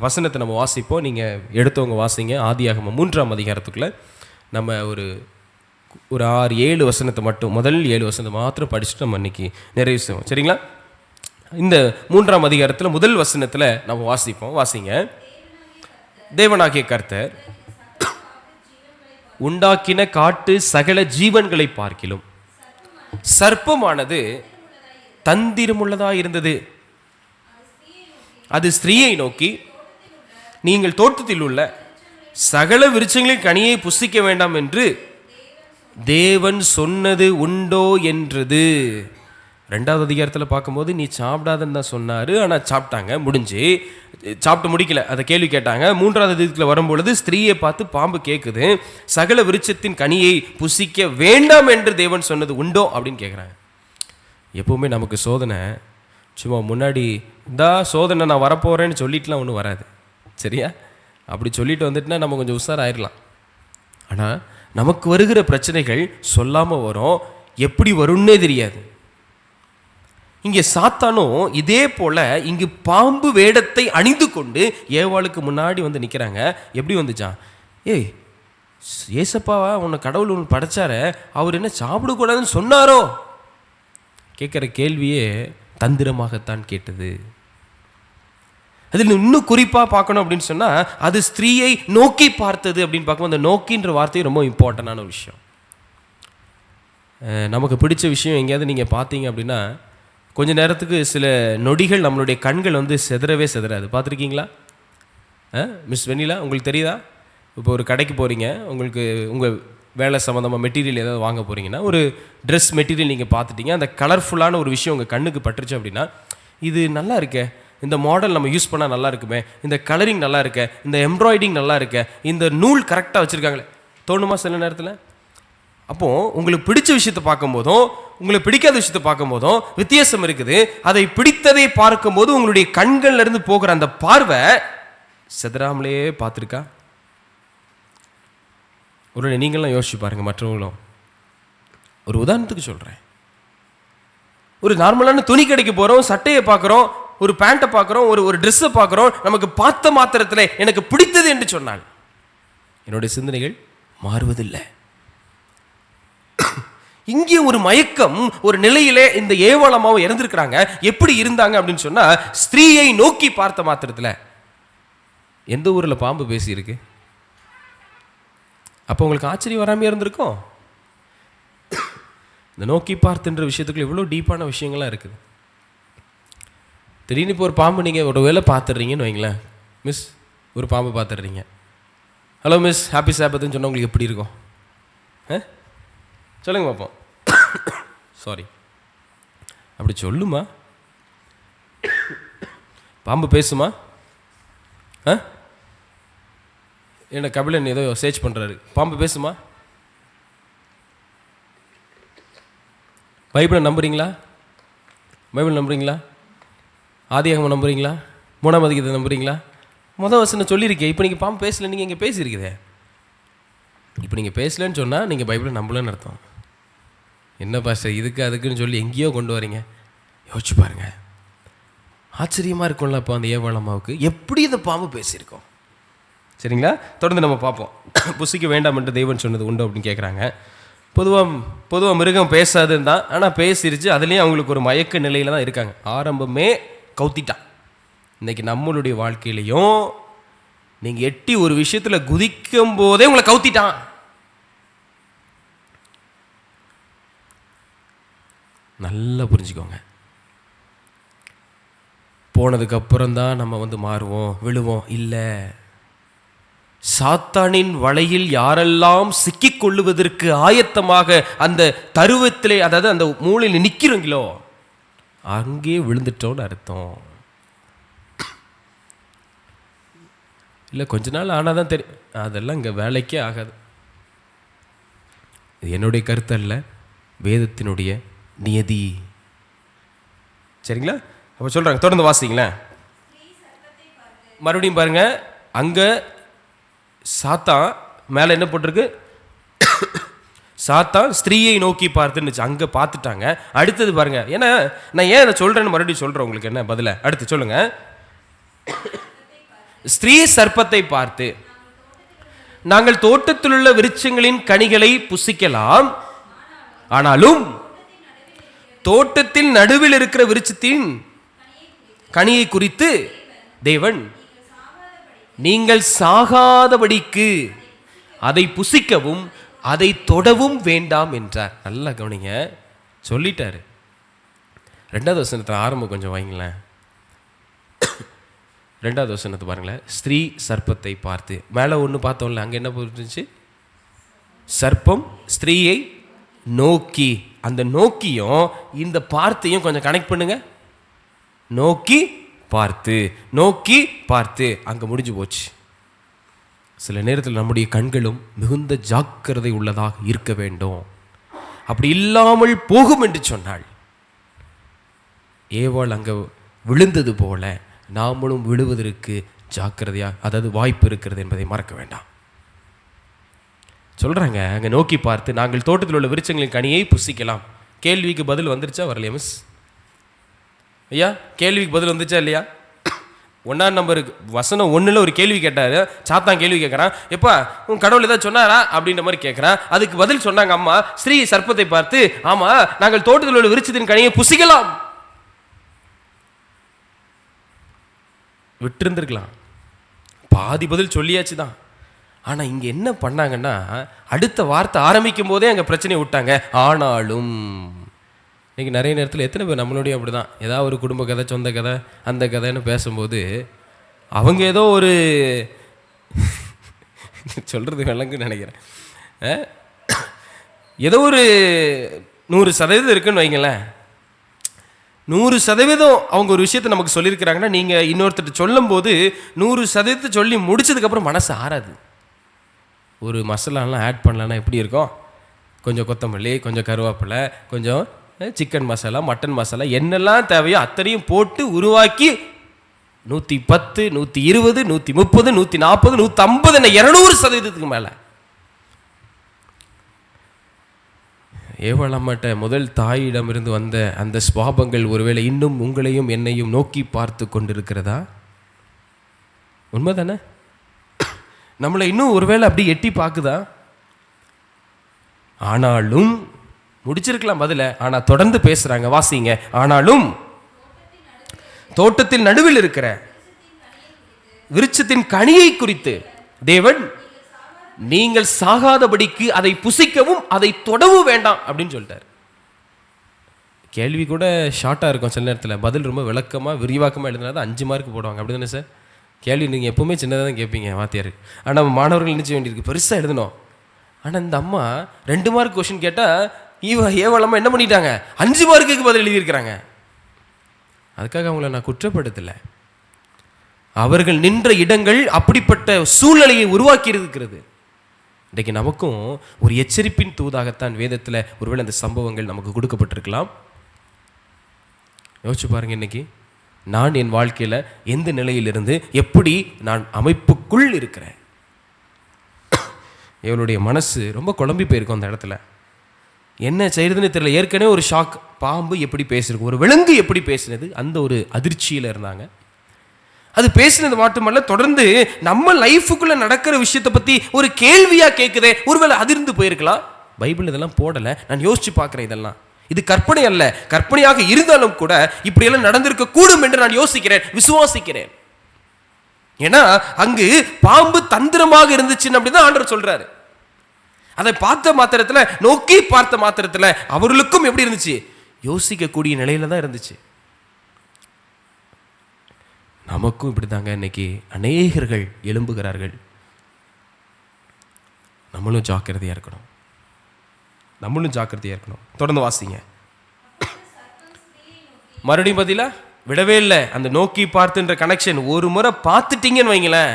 வசனத்தை நம்ம வாசிப்போம். நீங்கள் எடுத்தவங்க வாசிங்க. ஆதியாகமம் 3ஆம் அதிகாரத்துக்குள்ளே நம்ம ஒரு 6-7 வசனத்தை மட்டும், முதல் 7 வசனத்தை மாத்திரம் படிச்சுட்டு நம்ம இன்னைக்கு நிறைவு செய்வோம். சரிங்களா? இந்த 3ஆம் அதிகாரத்தில் முதல் வசனத்தில் நம்ம வாசிப்போம். வாசிங்க. தேவனாகிய கர்த்தர் உண்டாக்கின காட்டு சகல ஜீவன்களை பார்க்கிலும் சர்ப்பமானது தந்திரமுள்ளதாக இருந்தது. அது ஸ்திரீயை நோக்கி, நீங்கள் தோட்டத்தில் உள்ள சகல விருட்சங்களின் கனியை புசிக்க வேண்டாம் என்று தேவன் சொன்னது உண்டோ என்றது. 2வது அதிகாரத்தில் பார்க்கும்போது நீ சாப்பிடாதன்னு தான் சொன்னார், ஆனால் சாப்பிட்டாங்க, முடிஞ்சு சாப்பிட்டு முடிக்கல, அதை கேள்வி கேட்டாங்க. 3வது அதிகாரத்தில் வரும்பொழுது ஸ்திரீயை பார்த்து பாம்பு கேட்குது, சகல விருட்சத்தின் கனியை புசிக்க வேண்டாம் என்று தேவன் சொன்னது உண்டோ அப்படின்னு கேட்குறாங்க. எப்போவுமே நமக்கு சோதனை சும்மா முன்னாடி சோதனை நான் வரப்போகிறேன்னு சொல்லிட்டுலாம் ஒன்றும் வராது. சரியா? அப்படி சொல்லிட்டு வந்துட்டுனா நம்ம கொஞ்சம் உஷாராயிடலாம். ஆனால் நமக்கு வருகிற பிரச்சனைகள் சொல்லாமல் வரும், எப்படி வரும்னே தெரியாது. இங்கே சாத்தானும் இதே போல் இங்கு பாம்பு வேடத்தை அணிந்து கொண்டு ஏவாளுக்கு முன்னாடி வந்து நிற்கிறாங்க. எப்படி வந்துச்சான்? ஏய் ஏசப்பாவா உன்னை கடவுள் ஒன்று படைச்சார, அவர் என்ன சாப்பிடக்கூடாதுன்னு சொன்னாரோ? கேட்குற கேள்வியே தந்திரமாகத்தான் கேட்டது. அதில் இன்னும் குறிப்பாக பார்க்கணும் அப்படின்னு சொன்னால், அது ஸ்திரீயை நோக்கி பார்த்தது அப்படின்னு பார்க்கும்போது அந்த நோக்கின்ற வார்த்தை ரொம்ப இம்பார்ட்டண்டான ஒரு விஷயம். நமக்கு பிடிச்ச விஷயம் எங்கேயாவது நீங்கள் பார்த்தீங்க அப்படின்னா கொஞ்ச நேரத்துக்கு சில நொடிகள் நம்மளுடைய கண்கள் வந்து செதறவே செதறாது. பார்த்துருக்கீங்களா? மிஸ் வெண்ணிலா, உங்களுக்கு தெரியுதா? இப்போ ஒரு கடைக்கு போகிறீங்க, உங்களுக்கு உங்கள் வேலை சம்மந்தமாக மெட்டீரியல் ஏதாவது வாங்க போகிறீங்கன்னா, ஒரு ட்ரெஸ் மெட்டீரியல் நீங்கள் பார்த்துட்டீங்க, அந்த கலர்ஃபுல்லான ஒரு விஷயம் உங்கள் கண்ணுக்கு பட்டுருச்சு அப்படின்னா, இது நல்லா இருக்கே, இந்த மாடல் நம்ம யூஸ் பண்ணால் நல்லா இருக்குமே, இந்த கலரிங் நல்லா இருக்கே, இந்த எம்ப்ராய்டிங் நல்லா இருக்கே, இந்த நூல் கரெக்டாக வச்சுருக்காங்களே, தோணுமா சில நேரத்தில்? அப்போது உங்களுக்கு பிடிச்ச விஷயத்தை பார்க்கும்போதும் உங்களுக்கு பிடிக்காத விஷயத்தை பார்க்கும்போதும் வித்தியாசம் இருக்குது. அதை பிடித்ததை பார்க்கும்போது உங்களுடைய கண்கள்லேருந்து போகிற அந்த பார்வை செதறாமலே பார்த்துருக்கா? ஒரு நீங்களாம் யோசிச்சு பாருங்கள், மற்றவங்களும். ஒரு உதாரணத்துக்கு சொல்கிறேன். ஒரு நார்மலான துணி கடைக்கு போகிறோம், சட்டையை பார்க்குறோம், ஒரு பேண்ட்டை பார்க்குறோம், ஒரு ட்ரெஸ்ஸை பார்க்குறோம். நமக்கு பார்த்த மாத்திரத்தில் எனக்கு பிடித்தது என்று சொன்னால் என்னுடைய சிந்தனைகள் மாறுவதில்லை. இங்கே ஒரு மயக்கம், ஒரு நிலையிலே இந்த ஏவாளமாவும் இறந்திருக்கிறாங்க. எப்படி இருந்தாங்க அப்படின்னு சொன்னால், ஸ்திரீயை நோக்கி பார்த்த மாத்திரத்தில். எந்த ஊரில் பாம்பு பேசியிருக்கு? அப்போ உங்களுக்கு ஆச்சரியம் வராமல் இருந்திருக்கும். இந்த நோக்கி பார்த்துன்ற விஷயத்துக்குள்ள எவ்வளோ டீப்பான விஷயங்கள்லாம் இருக்குது. திடீர்னு இப்போ ஒரு பாம்பு நீங்கள் ஒரு வேளை பார்த்துடுறீங்கன்னு வைங்களேன். மிஸ், ஒரு பாம்பு பார்த்துடுறீங்க. ஹலோ மிஸ், ஹாப்பி சாபத்துன்னு சொன்னால் உங்களுக்கு எப்படி இருக்கும்? சொல்லுங்க பார்ப்போம். சாரி, அப்படி சொல்லுமா? பாம்பு பேசுமா? என்ன கபிலன் ஏதோ சர்ச் பண்ணுறாரு. பாம்பு பேசுமா? பைபிளை நம்புறீங்களா? பைபிள் நம்புறீங்களா? ஆதியாகமம் நம்புறீங்களா? மூணாம் அதிகாரத்தை நம்புறீங்களா? முதல் வசனம் சொல்லியிருக்கேன். இப்போ நீங்கள் பாம்பு பேசலை, நீங்கள் இங்கே பேசியிருக்குதே. இப்போ நீங்கள் பேசலன்னு சொன்னால் நீங்கள் பைபிளை நம்பலன்னு அர்த்தம். என்ன பாஸ்டர் இதுக்கு அதுக்குன்னு சொல்லி எங்கேயோ கொண்டு வரீங்க? யோசிச்சு பாருங்கள். ஆச்சரியமாக இருக்கும்ல. அப்போ அந்த ஏவாளம்மாவுக்கு எப்படி இந்த பாம்பு பேசியிருக்கோம்? சரிங்களா? தொடர்ந்து நம்ம பார்ப்போம். புசிக்க வேண்டாம் என்று தேவன் சொன்னது உண்டு அப்படின்னு கேட்குறாங்க. பொதுவாக மிருகம் பேசாதுன்னு தான், ஆனால் பேசிருச்சு. அதுலேயும் அவங்களுக்கு ஒரு மயக்க நிலையில் தான் இருக்காங்க. ஆரம்பமே கவுத்திட்டான். இன்றைக்கி நம்மளுடைய வாழ்க்கையிலையும் நீங்கள் எட்டி ஒரு விஷயத்தில் குதிக்கும் போதே உங்களை கவுத்திட்டான். நல்லா புரிஞ்சுக்கோங்க. போனதுக்கப்புறம் தான் நம்ம வந்து மாறுவோம், விழுவோம். இல்லை, சாத்தானின் வலையில் யாரெல்லாம் சிக்கிக் கொள்ளுவதற்கு ஆயத்தமாக அந்த தருவத்திலே, அதாவது அந்த மூலையில் நிற்கிறீங்களோ அங்கே விழுந்துட்டோன்னு அர்த்தம். இல்லை கொஞ்ச நாள் ஆனால் தான் தெரியும். அதெல்லாம் இங்கே வேலைக்கே ஆகாது. இது என்னுடைய கருத்து அல்ல, வேதத்தினுடைய நியதி. சரிங்களா? அப்போ சொல்கிறாங்க, தொடர்ந்து வாசிங்களேன். மறுபடியும் பாருங்க, அங்கே சாத்தான் மேலே என்ன போட்டிருக்கு? சாத்தான் ஸ்திரீயை நோக்கி பார்த்துன்னு அங்கே பார்த்துட்டாங்க. அடுத்தது பாருங்க, ஏன்னா நான் ஏன் அதை சொல்கிறேன்னு மறுபடியும் சொல்கிறேன். உங்களுக்கு என்ன பதில அடுத்து சொல்லுங்க. ஸ்திரீ சர்ப்பத்தை பார்த்து, நாங்கள் தோட்டத்தில் உள்ள விருட்சங்களின் கனிகளை புசிக்கலாம், ஆனாலும் தோட்டத்தில் நடுவில் இருக்கிற விருட்சத்தின் கனியை குறித்து தேவன் நீங்கள் சாகாதபடிக்கு அதை புசிக்கவும் அதை தொடவும் வேண்டாம் என்றார். நல்லா கவனிங்க, சொல்லிட்டாரு. 2வது வசனத்தில் ஆரம்பம் கொஞ்சம் வாங்கிங்களேன். 2வது வசனத்தை பாருங்களேன். ஸ்திரீ சர்ப்பத்தை பார்த்து, மேலே ஒன்று பார்த்தோம்ல, அங்கே என்ன போட்டுருந்துச்சு? சர்ப்பம் ஸ்திரீயை நோக்கி. அந்த நோக்கியும் இந்த பார்த்தையும் கொஞ்சம் கனெக்ட் பண்ணுங்க. நோக்கி பார்த்து, நோக்கி பார்த்து, அங்கே முடிஞ்சு போச்சு. சில நேரத்தில் நம்முடைய கண்களும் மிகுந்த ஜாக்கிரதை உள்ளதாக இருக்க வேண்டும். அப்படி இல்லாமல் போகும் என்று சொன்னால் ஏவாள் அங்கே விழுந்தது போல நாமளும் விழுவதற்கு ஜாக்கிரதையாக, அதாவது வாய்ப்பு இருக்கிறது என்பதை மறக்க வேண்டாம். சொல்கிறாங்க, அங்கே நோக்கி பார்த்து நாங்கள் தோட்டத்தில் உள்ள விருட்சங்களின் கனியை புசிக்கலாம். கேள்விக்கு பதில் வந்துருச்சா வரலையா மிஸ்? ஐயா கேள்விக்கு பதில் வந்துச்சா இல்லையா? 1ஆம் நம்பருக்கு வசனம் 1ல் ஒரு கேள்வி கேட்டார். சாத்தான் கேள்வி கேட்குறான், எப்பா உன் கடவுள் ஏதாவது சொன்னாரா அப்படின்ற மாதிரி கேட்குறான். அதுக்கு பதில் சொன்னாங்க அம்மா ஸ்ரீ சர்ப்பத்தை பார்த்து, ஆமாம் நாங்கள் தோட்டத்தில் உள்ள விருட்சத்தின் கனியை புசிக்கலாம். விட்டுருந்துருக்கலாம், பாதி பதில் சொல்லியாச்சு தான். ஆனால் இங்கே என்ன பண்ணாங்கன்னா, அடுத்த வார்த்தை ஆரம்பிக்கும் போதே அங்கே பிரச்சனையை விட்டாங்க. ஆனாலும் இன்றைக்கி நிறைய நேரத்தில் எத்தனை பேர் நம்மளுடைய அப்படி தான், ஏதாவது ஒரு குடும்ப கதை, சொந்த கதை, அந்த கதைன்னு பேசும்போது அவங்க ஏதோ ஒரு சொல்கிறது விளங்குன்னு நினைக்கிறேன், ஏதோ ஒரு 100% இருக்குன்னு வைங்களேன். 100% அவங்க ஒரு விஷயத்தை நமக்கு சொல்லியிருக்கிறாங்கன்னா, நீங்கள் இன்னொருத்தர் சொல்லும் போது 100% சொல்லி முடிச்சதுக்கப்புறம் மனசு ஆறாது. ஒரு மசாலாலாம் ஆட் பண்ணலான்னா எப்படி இருக்கும்? கொஞ்சம் கொத்தமல்லி, கொஞ்சம் கருவேப்பிலை, கொஞ்சம் சிக்கன் மசாலா, மட்டன் மசாலா, என்னெல்லாம் தேவையோ அத்தனையும் போட்டு உருவாக்கி 110, 120, 130, 140, 150 200% மேலே. ஏவாளம்மாட்ட முதல் தாயிடமிருந்து வந்த அந்த ஸ்வாபங்கள் ஒருவேளை இன்னும் உங்களையும் என்னையும் நோக்கி பார்த்து கொண்டிருக்கிறதா? உண்மை தானே? நம்மளை இன்னும் ஒருவேளை அப்படி எட்டி பார்க்குதா? ஆனாலும் முடிச்சிருக்கலாம் பதில, ஆனால் தொடர்ந்து பேசுகிறாங்க, வாசிங்க. ஆனாலும் தோட்டத்தில் நடுவில் இருக்கிற விருட்சத்தின் கனியை குறித்து தேவன் நீங்கள் சாகாதபடிக்கு அதை புசிக்கவும் அதை தொடவும் வேண்டாம் அப்படின்னு சொல்லிட்டார். கேள்வி கூட ஷார்ட்டாக இருக்கும் சில நேரத்தில், பதில் ரொம்ப விளக்கமாக விரிவாக்கமாக எழுதினா தான் 5 மார்க் போடுவாங்க. அப்படி தானே சார்? கேள்வி நீங்கள் எப்போவுமே சின்னதாக தான் கேட்பீங்க வாத்தியார், ஆனால் மாணவர்கள் நினச்ச வேண்டியிருக்கு பெருசாக எழுதணும். ஆனால் இந்த அம்மா 2 மார்க் கொஷின் கேட்டால் ஏவலமாக என்ன பண்ணிட்டாங்க, 5 மார்க்குக்கு பதில் எழுதியிருக்கிறாங்க. அதுக்காக அவங்கள நான் குற்றப்படுத்தலை. அவர்கள் நின்ற இடங்கள் அப்படிப்பட்ட சூழ்நிலையை உருவாக்கி இருக்கிறது. இன்றைக்கு நமக்கும் ஒரு எச்சரிப்பின் தூதாகத்தான் வேதத்தில் ஒருவேளை அந்த சம்பவங்கள் நமக்கு கொடுக்கப்பட்டிருக்கலாம். யோசிச்சு பாருங்க, இன்னைக்கு நான் என் வாழ்க்கையில் எந்த நிலையிலிருந்து எப்படி நான் அமைப்புக்குள் இருக்கிறேன். இவளுடைய மனசு ரொம்ப குழம்பி போயிருக்கும் அந்த இடத்துல. என்ன செய்யறதுன்னு தெரியல. ஏற்கனவே ஒரு ஷாக், பாம்பு எப்படி பேசிருக்கு, ஒரு விலங்கு எப்படி பேசினது, அந்த ஒரு அதிர்ச்சியில் இருந்தாங்க. அது பேசினது மட்டுமல்ல, தொடர்ந்து நம்ம லைஃபுக்குள்ள நடக்கிற விஷயத்தை பற்றி ஒரு கேள்வியாக கேட்குதே, ஒருவேளை அதிர்ந்து போயிருக்கலாம். பைபிள் இதெல்லாம் போடலை, நான் யோசிச்சு பார்க்குறேன். இதெல்லாம் இது கற்பனை அல்ல, கற்பனையாக இருந்தாலும் கூட இப்படியெல்லாம் நடந்திருக்க கூடும் என்று நான் யோசிக்கிறேன், விசுவாசிக்கிறேன். ஏன்னா அங்கு பாம்பு தந்திரமாக இருந்துச்சுன்னு அப்படிதான் ஆண்டவர் சொல்றாரு. அதை பார்த்த மாத்திரத்தில், நோக்கி பார்த்த மாத்திரத்தில் அவர்களுக்கும் எப்படி இருந்துச்சு, யோசிக்கக்கூடிய நிலையில தான் இருந்துச்சு. நமக்கும் இப்படி தாங்க இன்னைக்கு அநேகர்கள் எழும்புகிறார்கள். நம்மளும் ஜாக்கிரதையா இருக்கணும், நம்மளும் ஜாக்கிரதையா இருக்கணும். தொடர்ந்து வாசிங்க. மறுபடியும் பதிலா விடவே இல்லை. அந்த நோக்கி பார்த்துன்ற கனெக்ஷன் ஒரு முறை பார்த்துட்டீங்கன்னு வைங்களேன்,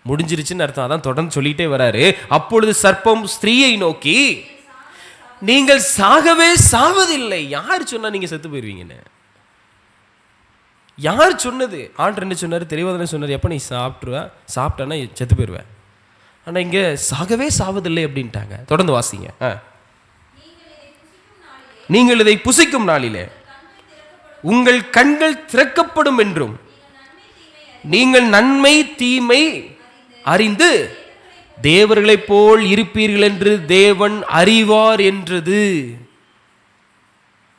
முடிஞ்சிருச்சுன்னு அர்த்தம். அதான் தொடர்ந்து சொல்லிட்டே வராரு. அப்பொழுது சர்ப்பம் ஸ்திரீயை நோக்கி, நீங்கள் சாகவே சாவதில்லை. யார் சொன்னா நீங்க செத்து போயிருவீங்கன்னு? யார் சொன்னது? ஆண்டவர் என்ன சொன்னார்? தெளிவாதானே சொன்னார். எப்போ நீ சாப்பிட்டானா செத்து போயிடுவேன். ஆனால் இங்கே சாகவே சாவதில்லை அப்படின்ட்டாங்க. தொடர்ந்து வாசிங்க. நீங்கள் இதை புசிக்கும் நாளிலே உங்கள் கண்கள் திறக்கப்படும் என்றும் நீங்கள் நன்மை தீமை அறிந்து தேவர்களைப் போல் இருப்பீர்கள் என்று தேவன் அறிவார் என்றது.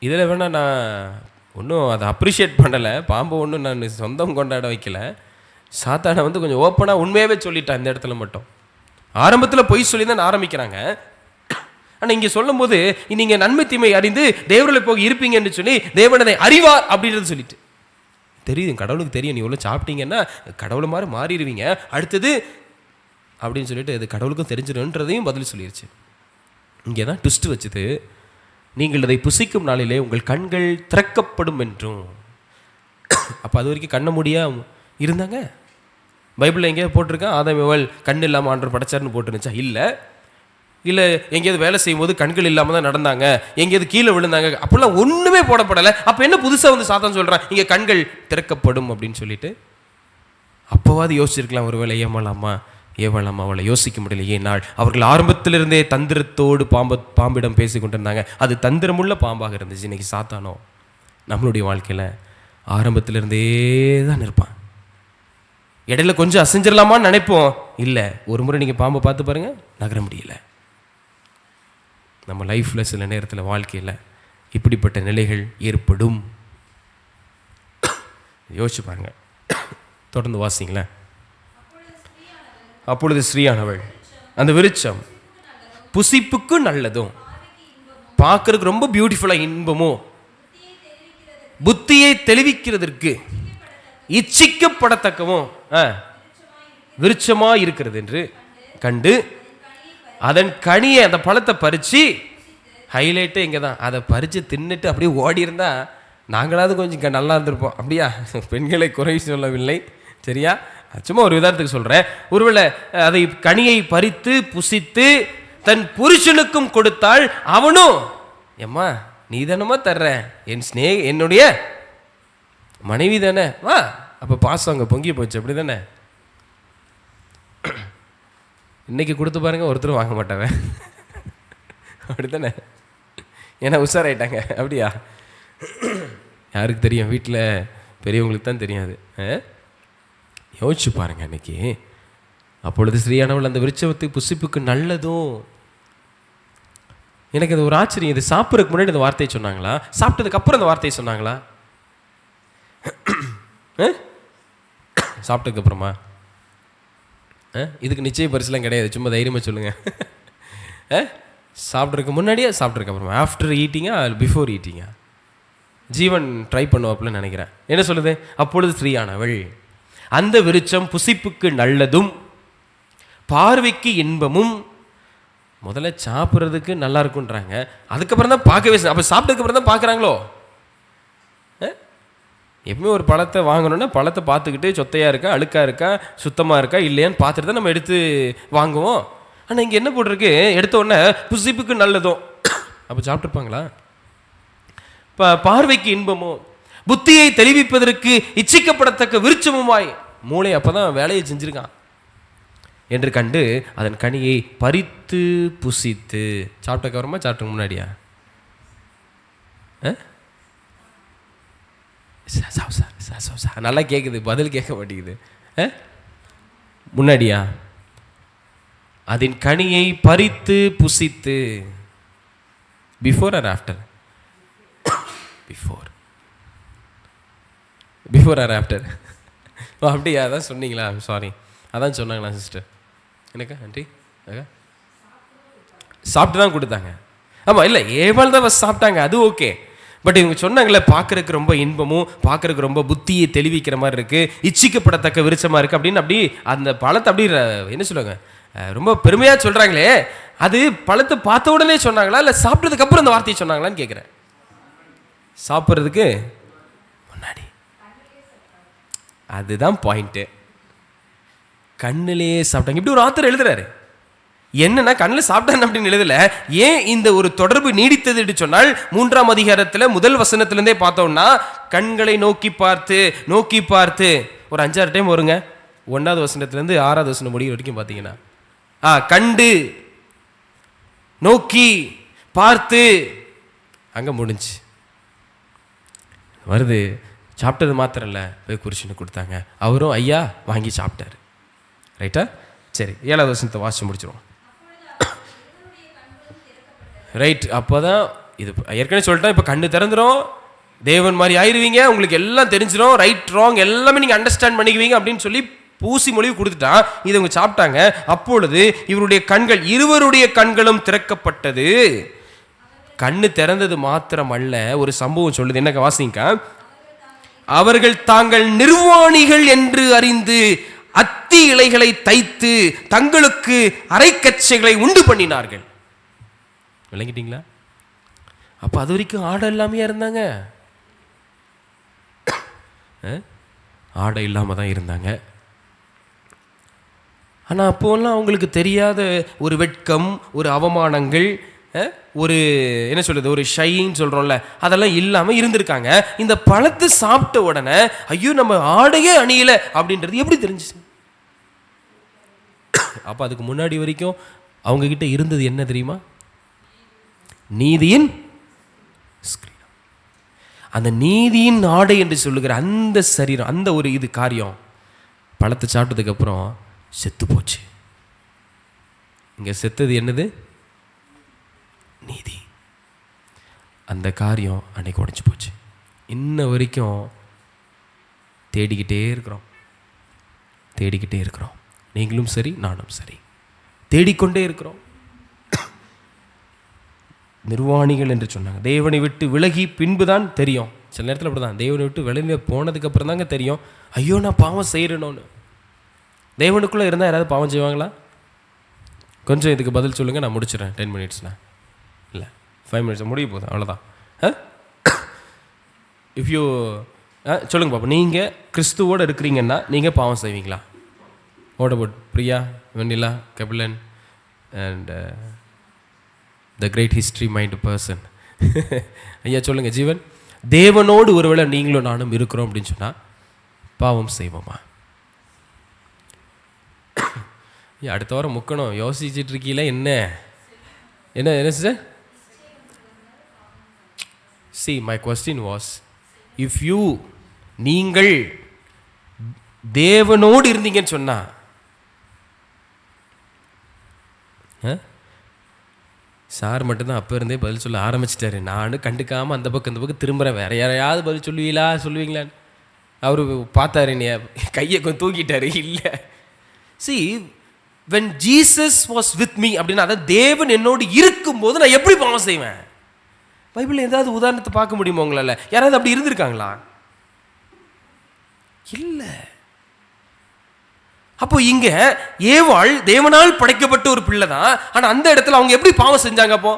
இதில் வேணா நான் ஒன்றும் அதை அப்ரிஷியேட் பண்ணலை. பாம்பை ஒன்றும் நான் சொந்தம் கொண்டாட வைக்கல. சாத்தானை கொஞ்சம் ஓப்பனாக உண்மையாகவே சொல்லிட்டான். இந்த இடத்துல மட்டும் ஆரம்பத்தில் பொய் சொல்லி தான் ஆரம்பிக்கிறாங்க. ஆனால் இங்கே சொல்லும் போது நீங்கள் நன்மை தீமை அறிந்து தேவர்களை போக இருப்பீங்கன்னு சொல்லி தேவனதை அறிவார் அப்படின்றது சொல்லிட்டு தெரியுது. கடவுளுக்கு தெரியும், நீ இவ்வளோ சாப்பிட்டீங்கன்னா கடவுளை மாதிரி மாறிடுவீங்க அடுத்தது அப்படின்னு சொல்லிட்டு அது கடவுளுக்கும் தெரிஞ்சிடும்ன்றதையும் பதில் சொல்லிடுச்சு. இங்கே தான் ட்விஸ்ட் வச்சுது. நீங்கள் இதை புசிக்கும் நாளிலே உங்கள் கண்கள் திறக்கப்படும் என்றும். அப்போ அது வரைக்கும் கண்ண முடியா இருந்தாங்க. பைபிளில் எங்கேயா போட்டிருக்கேன் ஆதாம் ஏவாள் கண் இல்லாமல் ஆண்டவர் படைச்சார்னு போட்டுருந்துச்சா? இல்லை. இல்லை எங்கேயாவது வேலை செய்யும்போது கண்கள் இல்லாமல் தான் நடந்தாங்க, எங்கேயாவது கீழே விழுந்தாங்க, அப்படிலாம் ஒன்றுமே போடப்படலை. அப்போ என்ன புதுசாக வந்து சாத்தான் சொல்கிறான், இங்கே கண்கள் திறக்கப்படும் அப்படின்னு சொல்லிட்டு. அப்போவாது யோசிச்சிருக்கலாம், ஒருவேளை ஏவலாமா அவளை யோசிக்க முடியல. ஏனால் அவர்கள் ஆரம்பத்திலிருந்தே தந்திரத்தோடு பாம்பிடம் பேசி கொண்டிருந்தாங்க. அது தந்திரமுள்ள பாம்பாக இருந்துச்சு. இன்றைக்கி சாத்தானோ நம்மளுடைய வாழ்க்கையில் ஆரம்பத்திலிருந்தே தான் இருப்பான். இடையில கொஞ்சம் அசைஞ்சிடலாமான்னு நினைப்போம். இல்லை, ஒரு முறை நீங்கள் பாம்பை பார்த்து பாருங்கள், நகர முடியல. நம்ம லைஃப்பில் சில நேரத்தில் வாழ்க்கையில் இப்படிப்பட்ட நிலைகள் ஏற்படும். யோசிச்சு பாருங்க. தொடர்ந்து வாசிங்களேன். அப்பொழுது ஸ்ரீயானவள் அந்த விருட்சம் புசிப்புக்கு நல்லதும், பார்க்கறதுக்கு ரொம்ப பியூட்டிஃபுல்லாக இன்பமும், புத்தியை தெளிவிக்கிறதற்கு இச்சிக்கப்படத்தக்கவும் விருட்சமாக இருக்கிறது என்று கண்டு அதன் கனியை, அந்த பழத்தை பறித்து, ஹைலைட்டே இங்கே தான், அதை பறித்து தின்னுட்டு அப்படியே ஓடி இருந்தால் நாங்களாவது கொஞ்சம் நல்லா இருந்திருப்போம். அப்படியா? பெண்களை குறை சொல்லவில்லை, சரியா? சும்மா ஒரு விதத்துக்கு சொல்கிறேன். ஒருவேளை அதை கனியை பறித்து புசித்து தன் புருஷனுக்கும் கொடுத்தால் அவனும், ஏம்மா நீ தானம்மா தர்ற, என்னுடைய மனைவி தானே, வா. அப்போ பாசம் அங்கே பொங்கி போச்சு, அப்படி தானே? இன்றைக்கி கொடுத்து பாருங்கள், ஒருத்தரும் வாங்க மாட்டாங்க, அப்படி தானே? ஏன்னா உஷாராயிட்டாங்க. அப்படியா? யாருக்கு தெரியும்? வீட்டில் பெரியவங்களுக்கு தான் தெரியாது. யோசிச்சு பாருங்கள். அன்றைக்கி அப்பொழுது ஸ்ரீயானவள் அந்த விருட்சத்துக்கு புசிப்புக்கு நல்லதும். எனக்கு அது ஒரு ஆச்சரியம். இது சாப்பிட்றதுக்கு முன்னாடி இந்த வார்த்தையை சொன்னாங்களா, சாப்பிட்டதுக்கு அப்புறம் இந்த வார்த்தையை சொன்னாங்களா? சாப்பிட்டதுக்கு அப்புறமா? இதுக்கு நிச்சய பரிசுலாம் கிடையாது, சும்மா தைரியமாக சொல்லுங்கள். சாப்பிட்றதுக்கு முன்னாடியே சாப்பிட்றதுக்கு அப்புறமா? ஆஃப்டர் ஈட்டிங்கா பிஃபோர் ஈட்டிங்கா? ஜீவன் ட்ரை பண்ணுவாப்புலன்னு நினைக்கிறேன். என்ன சொல்லுது? அப்பொழுது ஸ்ரீயானவள் அந்த விருட்சம் புசிப்புக்கு நல்லதும் பார்வைக்கு இன்பமும். முதல்ல சாப்பிட்றதுக்கு நல்லா இருக்குன்றாங்க, அதுக்கப்புறம் தான் பார்க்கவே. அப்போ சாப்பிட்டதுக்கு அப்புறம் தான் பார்க்குறாங்களோ? எப்பவுமே ஒரு பழத்தை வாங்கணுன்னா பழத்தை பார்த்துக்கிட்டு சொத்தையாக இருக்கா, அழுக்காக இருக்கா, சுத்தமாக இருக்கா இல்லையான்னு பார்த்துட்டு தான் நம்ம எடுத்து வாங்குவோம். ஆனால் இங்கே என்ன போட்டிருக்கு? எடுத்த உடனே புசிப்புக்கு நல்லதும். அப்போ சாப்பிட்ருப்பாங்களா? இப்போ பார்வைக்கு இன்பமும் புத்தியை தெளிவிப்பதற்கு இச்சிக்கப்படத்தக்க விருட்சமுமாய். மூளை அப்போ தான் வேலையை செஞ்சுருக்கான் என்று கண்டு அதன் கனியை பறித்து புசித்து. சாப்பிட்டக்கு அப்புறமா சாப்பிட்டு முன்னாடியா? நல்லா கேட்குது, பதில் கேட்க மாட்டேங்குது. முன்னாடியா? அதன் கனியை பறித்து புசித்து. Before or after? Before or after? அப்படியா? அதான் சொன்னீங்களா? சாரி, அதான் சொன்னாங்களா சிஸ்டர்? எனக்கு ஆண்டி சாப்பிட்டு தான் கொடுத்தாங்க. ஆமாம், இல்லை ஏவாள் தான் சாப்பிட்டாங்க, அது ஓகே. பட் இவங்க சொன்னாங்களே, பார்க்குறதுக்கு ரொம்ப இன்பமும் பார்க்குறதுக்கு ரொம்ப புத்தியை தெளிவிக்கிற மாதிரி இருக்குது, இச்சிக்கப்படத்தக்க விருட்சமாக இருக்குது அப்படின்னு. அப்படி அந்த பழத்தை அப்படி என்ன சொல்லுவாங்க, ரொம்ப பெருமையாக சொல்கிறாங்களே, அது பழத்தை பார்த்த உடனே சொன்னாங்களா இல்லை சாப்பிட்டதுக்கு அப்புறம் அந்த வார்த்தையை சொன்னாங்களான்னு கேட்குறேன். சாப்பிட்றதுக்கு முன்னாடி. அதுதான் பாயிண்ட்டு. கண்ணிலேயே சாப்பிட்டாங்க. இப்படி ஒரு ஆத்தர் எழுதுறாரு. என்னன்னா கண்ணில் சாப்பிட்டான் அப்படின்னு எழுதல. ஏன் இந்த ஒரு தொடர்பு நீடித்தது என்று சொன்னால், 3ஆம் அதிகாரத்தில் முதல் வசனத்திலேருந்தே பார்த்தோம்னா, கண்களை நோக்கி பார்த்து ஒரு 5-6 டைம் வருங்க. 1ஆவது வசனத்திலேருந்து 6ஆவது வசனம் முடிகிற வரைக்கும் பார்த்தீங்கன்னா, கண்டு நோக்கி பார்த்து அங்கே முடிஞ்சு வருது. சாப்பிட்டது மாத்திரம் இல்லை, போய் புருஷனுக்கு கொடுத்தாங்க, அவரும் ஐயா வாங்கி சாப்பிட்டாரு. ரைட்டா? சரி, 7ஆவது வசனத்தை வாசிச்சு முடிச்சிருவோம். ரைட். அப்போ தான் இது ஏற்கனவே சொல்லிட்டேன். இப்போ கண்ணு திறந்துடும், தேவன் மாதிரி ஆயிடுவீங்க, உங்களுக்கு எல்லாம் தெரிஞ்சிடும், ரைட் ராங் எல்லாமே நீங்கள் அண்டர்ஸ்டாண்ட் பண்ணிக்குவீங்க அப்படின்னு சொல்லி பூசி மொழிவு கொடுத்துட்டான். இதை இவங்க சாப்பிட்டாங்க. அப்பொழுது இவருடைய கண்கள், இருவருடைய கண்களும் திறக்கப்பட்டது. கண்ணு திறந்தது மாத்திரம் அல்ல, ஒரு சம்பவம் சொல்லுது. என்ன வாசிங்க? அவர்கள் தாங்கள் நிர்வாணிகள் என்று அறிந்து அத்தி இலைகளை தைத்து தங்களுக்கு அரைக்கச்சைகளை உண்டு பண்ணினார்கள். விளங்கிட்டீங்களா? அப்போ அது வரைக்கும் ஆடை இல்லாமையா இருந்தாங்க. ஆடை இல்லாமல் தான் இருந்தாங்க. ஆனால் அப்போல்லாம் அவங்களுக்கு தெரியாத ஒரு வெட்கம், ஒரு அவமானங்கள், ஒரு என்ன சொல்கிறது, ஒரு ஷைன்னு சொல்கிறோம்ல, அதெல்லாம் இல்லாமல் இருந்திருக்காங்க. இந்த பழத்தை சாப்பிட்ட உடனே ஐயோ நம்ம ஆடையே அணியலை அப்படின்றது எப்படி தெரிஞ்சிச்சு? அப்போ அதுக்கு முன்னாடி வரைக்கும் அவங்கக்கிட்ட இருந்தது என்ன தெரியுமா? நீதியின் அந்த நீதியின் ஆடை என்று சொல்லுகிற அந்த சரீரம், அந்த ஒரு இது காரியம் பழத்தை சாப்பிட்டதுக்கப்புறம் செத்து போச்சு. இங்கே செத்தது என்னது? நீதி. அந்த காரியம் அன்னைக்கு உடைச்சு போச்சு. இன்ன வரைக்கும் தேடிக்கிட்டே இருக்கிறோம். நீங்களும் சரி, நானும் சரி, தேடிக்கொண்டே இருக்கிறோம். நிர்வாணிகள் என்று சொன்னாங்க. தேவனை விட்டு விலகி பின்புதான் தெரியும். சில நேரத்தில் அப்படி தான், தேவனை விட்டு வெளியே போனதுக்கு அப்புறம் தாங்க தெரியும் ஐயோ நான் பாவம் செய்கிறேனோன்னு. தேவனுக்குள்ளே இருந்தால் யாராவது பாவம் செய்வாங்களா? கொஞ்சம் இதுக்கு பதில் சொல்லுங்கள், நான் முடிச்சிடறேன். 10 மினிட்ஸ்னா இல்லை 5 மினிட்ஸ் முடிய போதும், அவ்வளோதான். இஃப் யூ சொல்லுங்கள் பாப்பா, நீங்கள் கிறிஸ்துவோடு இருக்கிறீங்கன்னா நீங்கள் பாவம் செய்வீங்களா? What about Priya, Vennila, Kabilan and the great history mind person? ஐயா சொல்லுங்கள், ஜீவன், தேவனோடு ஒருவேளை நீங்களும் நானும் இருக்கிறோம் அப்படின்னு சொன்னால் பாவம் செய்வோமா? அடுத்த வாரம் முக்கணும் யோசிச்சுட்டு இருக்கீங்களா? என்ன sir? See, my question was, if you, நீங்கள் தேவனோடு இருந்தீங்கன்னு சொன்னா, சார் மட்டும்தான் அப்போ இருந்தே பதில் சொல்ல ஆரம்பிச்சிட்டாரு. நானும் கண்டுக்காமல் அந்த பக்கம் இந்த பக்கம் திரும்புகிறேன். வேற யாரையாவது பதில் சொல்லுவீங்களான்னு அவர் பார்த்தாரு, நீ கையை கொஞ்சம் தூக்கிட்டாரு. இல்லை, see, when Jesus was with me அப்படின்னா, அதாவது தேவன் என்னோடு இருக்கும்போது நான் எப்படி பாவம் செய்வேன்? பைபிளில் ஏதாவது உதாரணத்தை பார்க்க முடியுமா உங்களால்? யாராவது அப்படி இருந்திருக்காங்களா? இல்லை. அப்போ இங்க ஏவாள் தேவனால் படைக்கப்பட்ட ஒரு பிள்ளை தான். ஆனால் அந்த இடத்துல அவங்க எப்படி பாவம் செஞ்சாங்க? அப்போ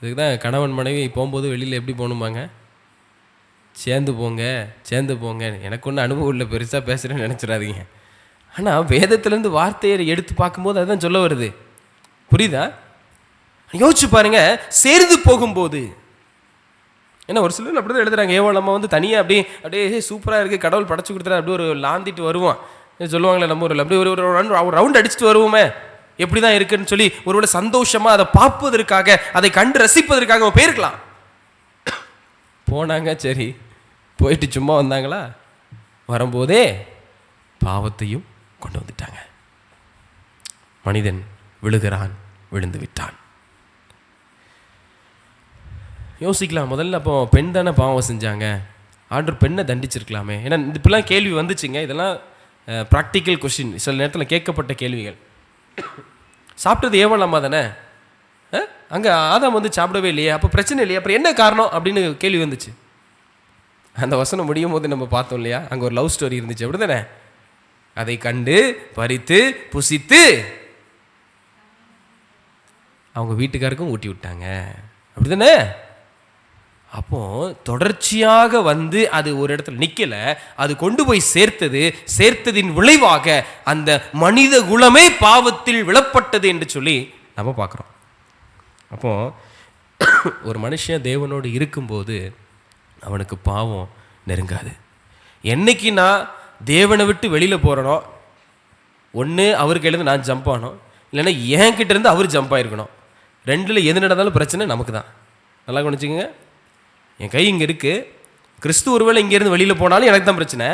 இதுக்கு தான் கணவன் மனைவி போகும்போது வெளியில் எப்படி போகணுமாங்க? சேர்ந்து போங்க. எனக்கு ஒன்றும் அனுபவம் இல்லை, பெருசாக பேசுகிறேன்னு நினச்சிடாதீங்க. ஆனால் வேதத்திலேருந்து வார்த்தையை எடுத்து பார்க்கும்போது அதுதான் சொல்ல வருது. புரியுதா? யோசிச்சு பாருங்க. சேர்ந்து போகும்போது ஏன்னா ஒரு சிலர் அப்படி தான் எழுதுறாங்க. ஏவாள் நம்ம வந்து தனியாக அப்படியே சூப்பராக இருக்குது, கடவுள் படைச்சு கொடுத்துறா, அப்படியே ஒரு லாந்திட்டு வருவோம் சொல்லுவாங்களே நம்ம ஊரில். அப்படியே ஒரு ரவுண்ட் அடிச்சுட்டு வருவோமே, எப்படி தான் இருக்குன்னு சொல்லி ஒருவேளை சந்தோஷமாக அதை பார்ப்பதற்காக, அதை கண்டு ரசிப்பதற்காக போயிருக்கலாம். போனாங்க, சரி, போயிட்டு சும்மா வந்தாங்களா? வரும்போதே பாவத்தையும் கொண்டு வந்துட்டாங்க. மனிதன் விழுகிறான், விழுந்து விட்டான். யோசிக்கலாம் முதல்ல, அப்போ பெண் தானே பாவம் செஞ்சாங்க, ஆண்டவர் பெண்ணை தண்டிச்சிருக்கலாமே. ஏன்னா இப்பெல்லாம் கேள்வி வந்துச்சுங்க. இதெல்லாம் ப்ராக்டிக்கல் கொஸ்டின், சில நேரத்தில் கேட்கப்பட்ட கேள்விகள். சாப்பிட்டது ஏவாள் அம்மா தானே, அங்கே ஆதாம் வந்து சாப்பிடவே இல்லையே, அப்போ பிரச்சனை இல்லையா, அப்புறம் என்ன காரணம் அப்படின்னு கேள்வி வந்துச்சு. அந்த வசனம் முடியும் போது நம்ம பார்த்தோம் இல்லையா, அங்கே ஒரு லவ் ஸ்டோரி இருந்துச்சு, அப்படி தானே? அதை கண்டு பறித்து புசித்து அவங்க வீட்டுக்காருக்கும் ஊட்டி விட்டாங்க, அப்படி தானே? அப்போ தொடர்ச்சியாக வந்து அது ஒரு இடத்துல நிற்கலை, அது கொண்டு போய் சேர்த்ததின் விளைவாக அந்த மனித குலமே பாவத்தில் விழப்பட்டது என்று சொல்லி நம்ம பார்க்குறோம். அப்போ ஒரு மனுஷன் தேவனோடு இருக்கும்போது அவனுக்கு பாவம் நெருங்காது. என்னைக்கு நான் தேவனை விட்டு வெளியில் போகிறனோ, ஒன்று அவருக்கு எழுந்து நான் ஜம்ப் ஆகணும், இல்லைன்னா என்கிட்ட இருந்து அவர் ஜம்ப் ஆகிருக்கணும். ரெண்டில் எது நடந்தாலும் பிரச்சனை நமக்கு தான். நல்லா கவனிச்சுக்கோங்க. என் கை இங்கே இருக்குது, கிறிஸ்து ஒருவேளை இங்கேருந்து வெளியில் போனாலும் எனக்கு தான் பிரச்சனை,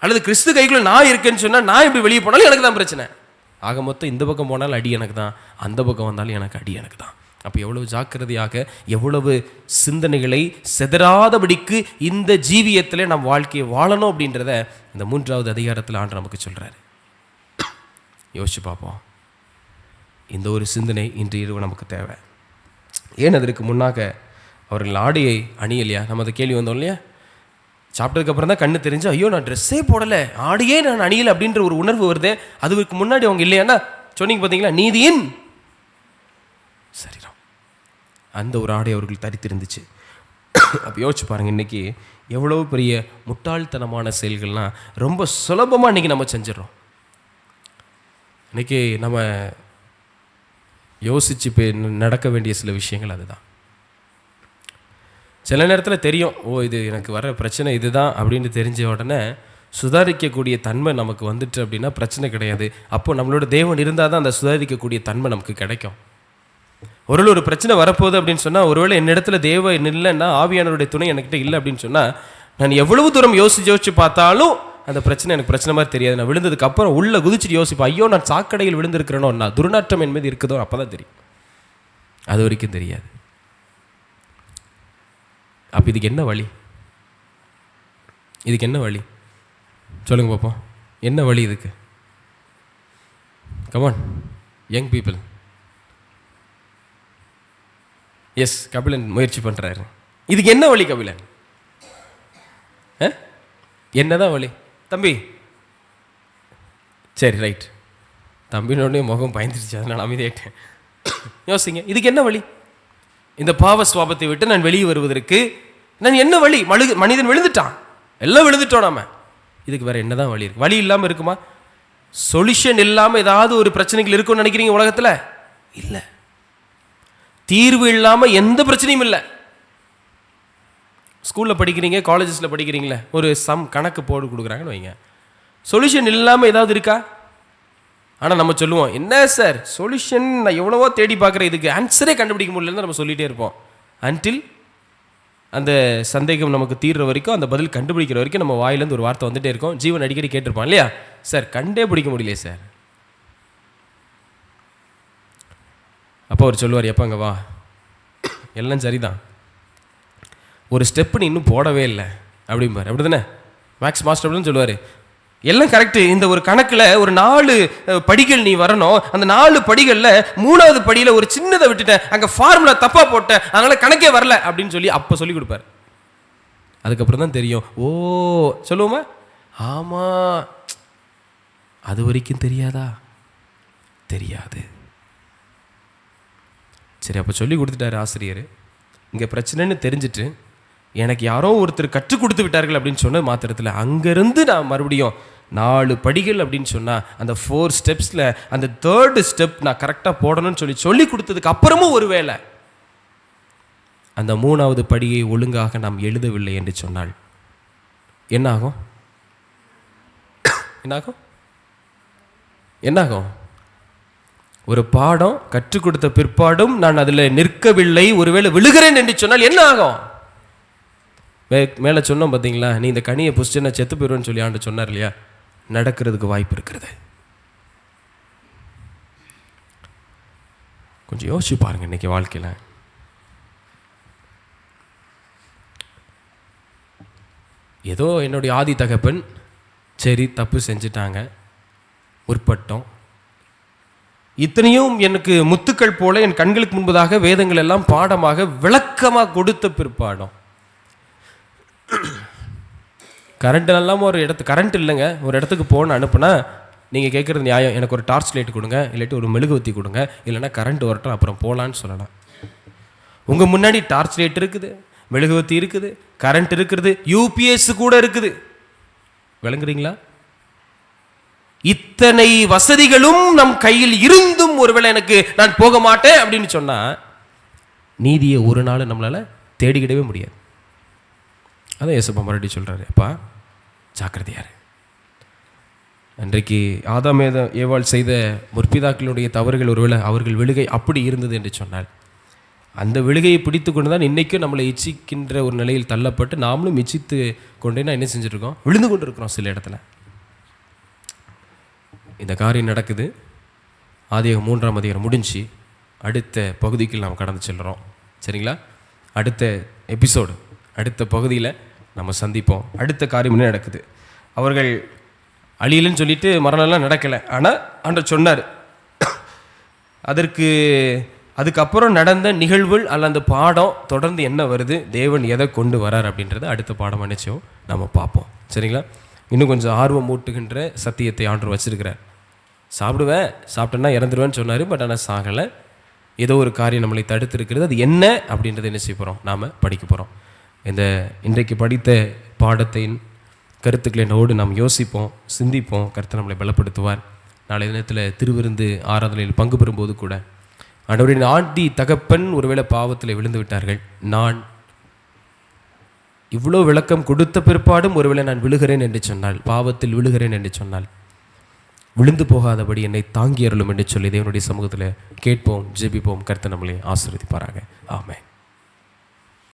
அல்லது கிறிஸ்து கைக்குள்ளே நான் இருக்கேன்னு சொன்னால் நான் இப்படி வெளியே போனாலும் எனக்கு தான் பிரச்சனை. ஆக மொத்தம் இந்த பக்கம் போனாலும் அடி எனக்கு தான், அந்த பக்கம் வந்தாலும் அடி எனக்கு தான். அப்போ எவ்வளவு ஜாக்கிரதையாக, எவ்வளவு சிந்தனைகளை செதறாதபடிக்கு இந்த ஜீவியத்தில் நம் வாழ்க்கையை வாழணும் அப்படின்றத இந்த 3வது அதிகாரத்தில் ஆண்டவர் நமக்கு சொல்கிறாரு. யோசிச்சு பார்ப்போம். இந்த ஒரு சிந்தனை இன்று இரவு நமக்கு தேவை. ஏன் அதற்கு முன்னாக அவர்கள் ஆடையை அணியலையா? நம்ம அதை கேள்வி வந்தோம் இல்லையா? சாப்பிட்டதுக்கப்புறம் தான் கண்ணு தெரிஞ்சு ஐயோ நான் ட்ரெஸ்ஸே போடலை, ஆடையே நான் அணியலை அப்படின்ற ஒரு உணர்வு வருது. அதுக்கு முன்னாடி அவங்க இல்லையானா சொன்னீங்க பார்த்தீங்களா, நீதியின் சரீரம், அந்த ஒரு ஆடை அவர்கள் தரித்திருந்துச்சு. அப்போ யோசிச்சு பாருங்கள், இன்றைக்கி எவ்வளோ பெரிய முட்டாள்தனமான செயல்கள்லாம் ரொம்ப சுலபமாக இன்றைக்கி நம்ம செஞ்சிடறோம். இன்றைக்கி நம்ம யோசித்து நடக்க வேண்டிய சில விஷயங்கள் அதுதான். சில நேரத்தில் தெரியும், இது எனக்கு வர பிரச்சனை இதுதான் அப்படின்னு தெரிஞ்ச உடனே சுதாரிக்கக்கூடிய தன்மை நமக்கு வந்துட்டு அப்படின்னா பிரச்சனை கிடையாது. அப்போ நம்மளோட தேவன் இருந்தால் தான் அந்த சுதாரிக்கக்கூடிய தன்மை நமக்கு கிடைக்கும். ஒரு பிரச்சனை வரப்போகுது அப்படின்னு சொன்னால், ஒருவேளை என்னிடத்துல தேவன் இல்லைன்னா, ஆவியானவருடைய துணை என்கிட்ட இல்லை அப்படின்னு சொன்னால், நான் எவ்வளவு தூரம் யோசிச்சு பார்த்தாலும் அந்த பிரச்சனை எனக்கு பிரச்சனை மாதிரி தெரியாது. நான் விழுந்ததுக்கு அப்புறம் உள்ள குதிச்சுட்டு யோசிப்பேன், ஐயோ நான் சாக்கடையில் விழுந்திருக்கிறேனோ, நான் துர்நாற்றம் என்பது இருக்குதோ, அப்போ தான் தெரியும். அது வரைக்கும் தெரியாது. அப்போ இதுக்கு என்ன வழி? இதுக்கு என்ன வழி சொல்லுங்க பார்ப்போம். என்ன வழி இதுக்கு? Come on young people. Yes, Kabilan முயற்சி பண்ணுறாரு. இதுக்கு என்ன வழி கபிலன்? என்னதான் வழி தம்பி? சரி, ரைட். தம்பினோடனே முகம் பயந்துருச்சு, அதனால் அமைதியாயிட்டேன். யோசிங்க, இதுக்கு என்ன வழி? இந்த பாவ சுவாபத்தை விட்டு நான் வெளியே வருவதற்கு நான் என்ன வழி? மனிதன் விழுந்துட்டான், எல்லாம் விழுந்துட்டோம் நாம. இதுக்கு வேற என்னதான் வழி இருக்கு? வழி இல்லாமல் இருக்குமா? சொல்யூஷன் இல்லாமல் ஏதாவது ஒரு பிரச்சனைகள் இருக்கும்னு நினைக்கிறீங்க உலகத்தில்? இல்லை. தீர்வு இல்லாமல் எந்த பிரச்சனையும் இல்லை. ஸ்கூலில் படிக்கிறீங்க, காலேஜஸில் படிக்கிறீங்களே, ஒரு கணக்கு போட்டு கொடுக்குறாங்கன்னு வைங்க, சொல்யூஷன் இல்லாமல் ஏதாவது இருக்கா? ஆனால் நம்ம சொல்லுவோம், என்ன சார் சொல்யூஷன், நான் எவ்வளவோ தேடி பார்க்குறேன், இதுக்கு ஆன்சரே கண்டுபிடிக்க முடியலன்னு நம்ம சொல்லிகிட்டே இருப்போம். அன்டில் அந்த சந்தேகம் நமக்கு தீர்ற வரைக்கும், அந்த பதில் கண்டுபிடிக்கிற வரைக்கும் நம்ம வாயிலேருந்து ஒரு வார்த்தை வந்துகிட்டே இருக்கும். ஜீவன் அடிக்கடி கேட்டிருப்பான் இல்லையா, சார் கண்டே பிடிக்க முடியலையே சார். அப்போ அவர் சொல்லுவார், எப்போ அங்கே வா, எல்லாம் சரிதான், ஒரு ஸ்டெப்பு நீ இன்னும் போடவே இல்லை அப்படிம்பார். அப்படி தானே மேக்ஸ் மாஸ்டர் அப்படின்னு சொல்லுவார். எல்லாம் கரெக்டு, இந்த ஒரு கணக்கில் ஒரு 4 படிகள் நீ வரணும், அந்த 4 படிகளில் 3வது படியில் ஒரு சின்னதை விட்டுட்டேன், அங்கே ஃபார்முலா தப்பாக போட்டேன், அதனால் கணக்கே வரல அப்படின்னு சொல்லி அப்போ சொல்லி கொடுப்பார். அதுக்கப்புறம் தான் தெரியும், ஓ சொல்லுவோமா, ஆமாம், அது வரைக்கும் தெரியாதா? தெரியாது. சரி, அப்போ சொல்லி கொடுத்துட்டாரு ஆசிரியர். இங்கே பிரச்சனைன்னு தெரிஞ்சுட்டு எனக்கு யாரோ ஒருத்தர் கற்றுக் கொடுத்து விட்டார்கள் அப்படின்னு சொன்ன மாத்திரத்தில் அங்கேருந்து நான் மறுபடியும் 4 படிகள் அப்படின்னு சொன்னால் அந்த 4 ஸ்டெப்ஸில் அந்த 3rd ஸ்டெப் நான் கரெக்டாக போடணும்னு சொல்லி கொடுத்ததுக்கு அப்புறமும் ஒரு வேளை அந்த 3வது படியை ஒழுங்காக நாம் எழுதவில்லை என்று சொன்னால் என்னாகும்? என்னாகும்? என்னாகும்? ஒரு பாடம் கற்றுக் கொடுத்த பிற்பாடும் நான் அதில் நிற்கவில்லை, ஒருவேளை விழுகிறேன் என்று சொன்னால் என்ன ஆகும்? மேலே சொன்னோம் பார்த்தீங்களா, நீ இந்த கனியை புஷ்டினா செத்து போயிடுவேன்னு சொல்லி ஆண்டு சொன்னார் இல்லையா, நடக்கிறதுக்கு வாய்ப்பு இருக்கிறது. கொஞ்சம் யோசிச்சு பாருங்க. இன்னைக்கு வாழ்க்கையில் ஏதோ என்னுடைய ஆதி தகப்பன் சரி தப்பு செஞ்சிட்டாங்க, உட்பட்டோம், இத்தனையும் எனக்கு முத்துக்கள் போல என் கண்களுக்கு முன்பதாக வேதங்கள் எல்லாம் பாடமாக விளக்கமாக கொடுத்த பிற்பாடும் கரண்ட் இல்லாமல் ஒரு கரண்ட் இல்லைங்க, ஒரு இடத்துக்கு போன அனுப்புனா நீங்கள் கேட்குறது நியாயம், எனக்கு ஒரு டார்ச் லைட் கொடுங்க, இல்லாட்டி ஒரு மெழுகுவத்தி கொடுங்க, இல்லைன்னா கரண்ட் வரட்டும் அப்புறம் போகலான்னு சொல்லலாம். உங்கள் முன்னாடி டார்ச் லைட் இருக்குது, மெழுகுவத்தி இருக்குது, கரண்ட் இருக்குது, யூபிஎஸ் கூட இருக்குது. விளங்குறீங்களா? இத்தனை வசதிகளும் நம் கையில் இருந்தும் ஒருவேளை எனக்கு நான் போக மாட்டேன் அப்படின்னு சொன்னால் நீதியை ஒரு நாள் நம்மளால் தேடிக்கிடவே முடியாது. அதான் இயேசுப்பா மறுபடியும் சொல்கிறாரு, அப்பா ஜாக்கிரதையாரு. அன்றைக்கு ஆதாம் ஏவாள் செய்த முற்பிதாக்களுடைய தவறுகள் ஒருவேளை அவர்கள் விழுகை அப்படி இருந்தது என்று சொன்னால் அந்த விழுகையை பிடித்து கொண்டு தான் இன்றைக்கும் நம்மளை இச்சிக்கின்ற ஒரு நிலையில் தள்ளப்பட்டு நாமளும் இச்சித்து கொண்டே நான் என்ன செஞ்சுருக்கோம், விழுந்து கொண்டு இருக்கிறோம் சில இடத்துல. இந்த காரியம் நடக்குது. ஆதியாகமம் 3ஆம் அதிகாரம் முடிஞ்சு அடுத்த பகுதிக்கு நாம் கடந்து செல்கிறோம். சரிங்களா? அடுத்த எபிசோடு, அடுத்த பகுதியில் நம்ம சந்திப்போம். அடுத்த காரியம் என்ன நடக்குது? அவர்கள் அழியலன்னு சொல்லிட்டு மரணம்லாம் நடக்கலை, ஆனால் ஆண்டவர் சொன்னார். அதுக்கப்புறம் நடந்த நிகழ்வுகள் அல்ல அந்த பாடம் தொடர்ந்து என்ன வருது, தேவன் எதை கொண்டு வரார் அப்படின்றத அடுத்த பாடம் நினைச்சோம் நம்ம பார்ப்போம். சரிங்களா? இன்னும் கொஞ்சம் ஆர்வம் மூட்டுகின்ற சத்தியத்தை ஆண்டவர் வச்சிருக்கிறார். சாப்பிட்டேன்னா இறந்துருவேன்னு சொன்னார், பட் ஆனால் சாகலை. ஏதோ ஒரு காரியம் நம்மளை தடுத்து இருக்கிறது, அது என்ன அப்படின்றத என்ன செய்ய போகிறோம், நாம் படிக்க போகிறோம். இந்த இன்றைக்கு படித்த பாடத்தின் கருத்துக்களை என்னோடு நாம் யோசிப்போம், சிந்திப்போம். கர்த்தர் நம்மளை பலப்படுத்துவார். நாளைய தினத்தில் திருவிருந்து ஆராதனையில் பங்கு பெறும்போது கூட ஆண்டவரின் ஆண்டி தகப்பன் ஒருவேளை பாவத்தில் விழுந்து விட்டார்கள், நான் இவ்வளோ விளக்கம் கொடுத்த பிற்பாடும் ஒருவேளை நான் விழுகிறேன் என்று சொன்னால், பாவத்தில் விழுகிறேன் என்று சொன்னால், விழுந்து போகாதபடி என்னை தாங்கி அருளும் என்று சொல்லி தேவனுடைய சமூகத்தில் கேட்போம், ஜெபிப்போம். கர்த்தர் நம்மளை ஆசீர்வதிப்பாராக. ஆமென்.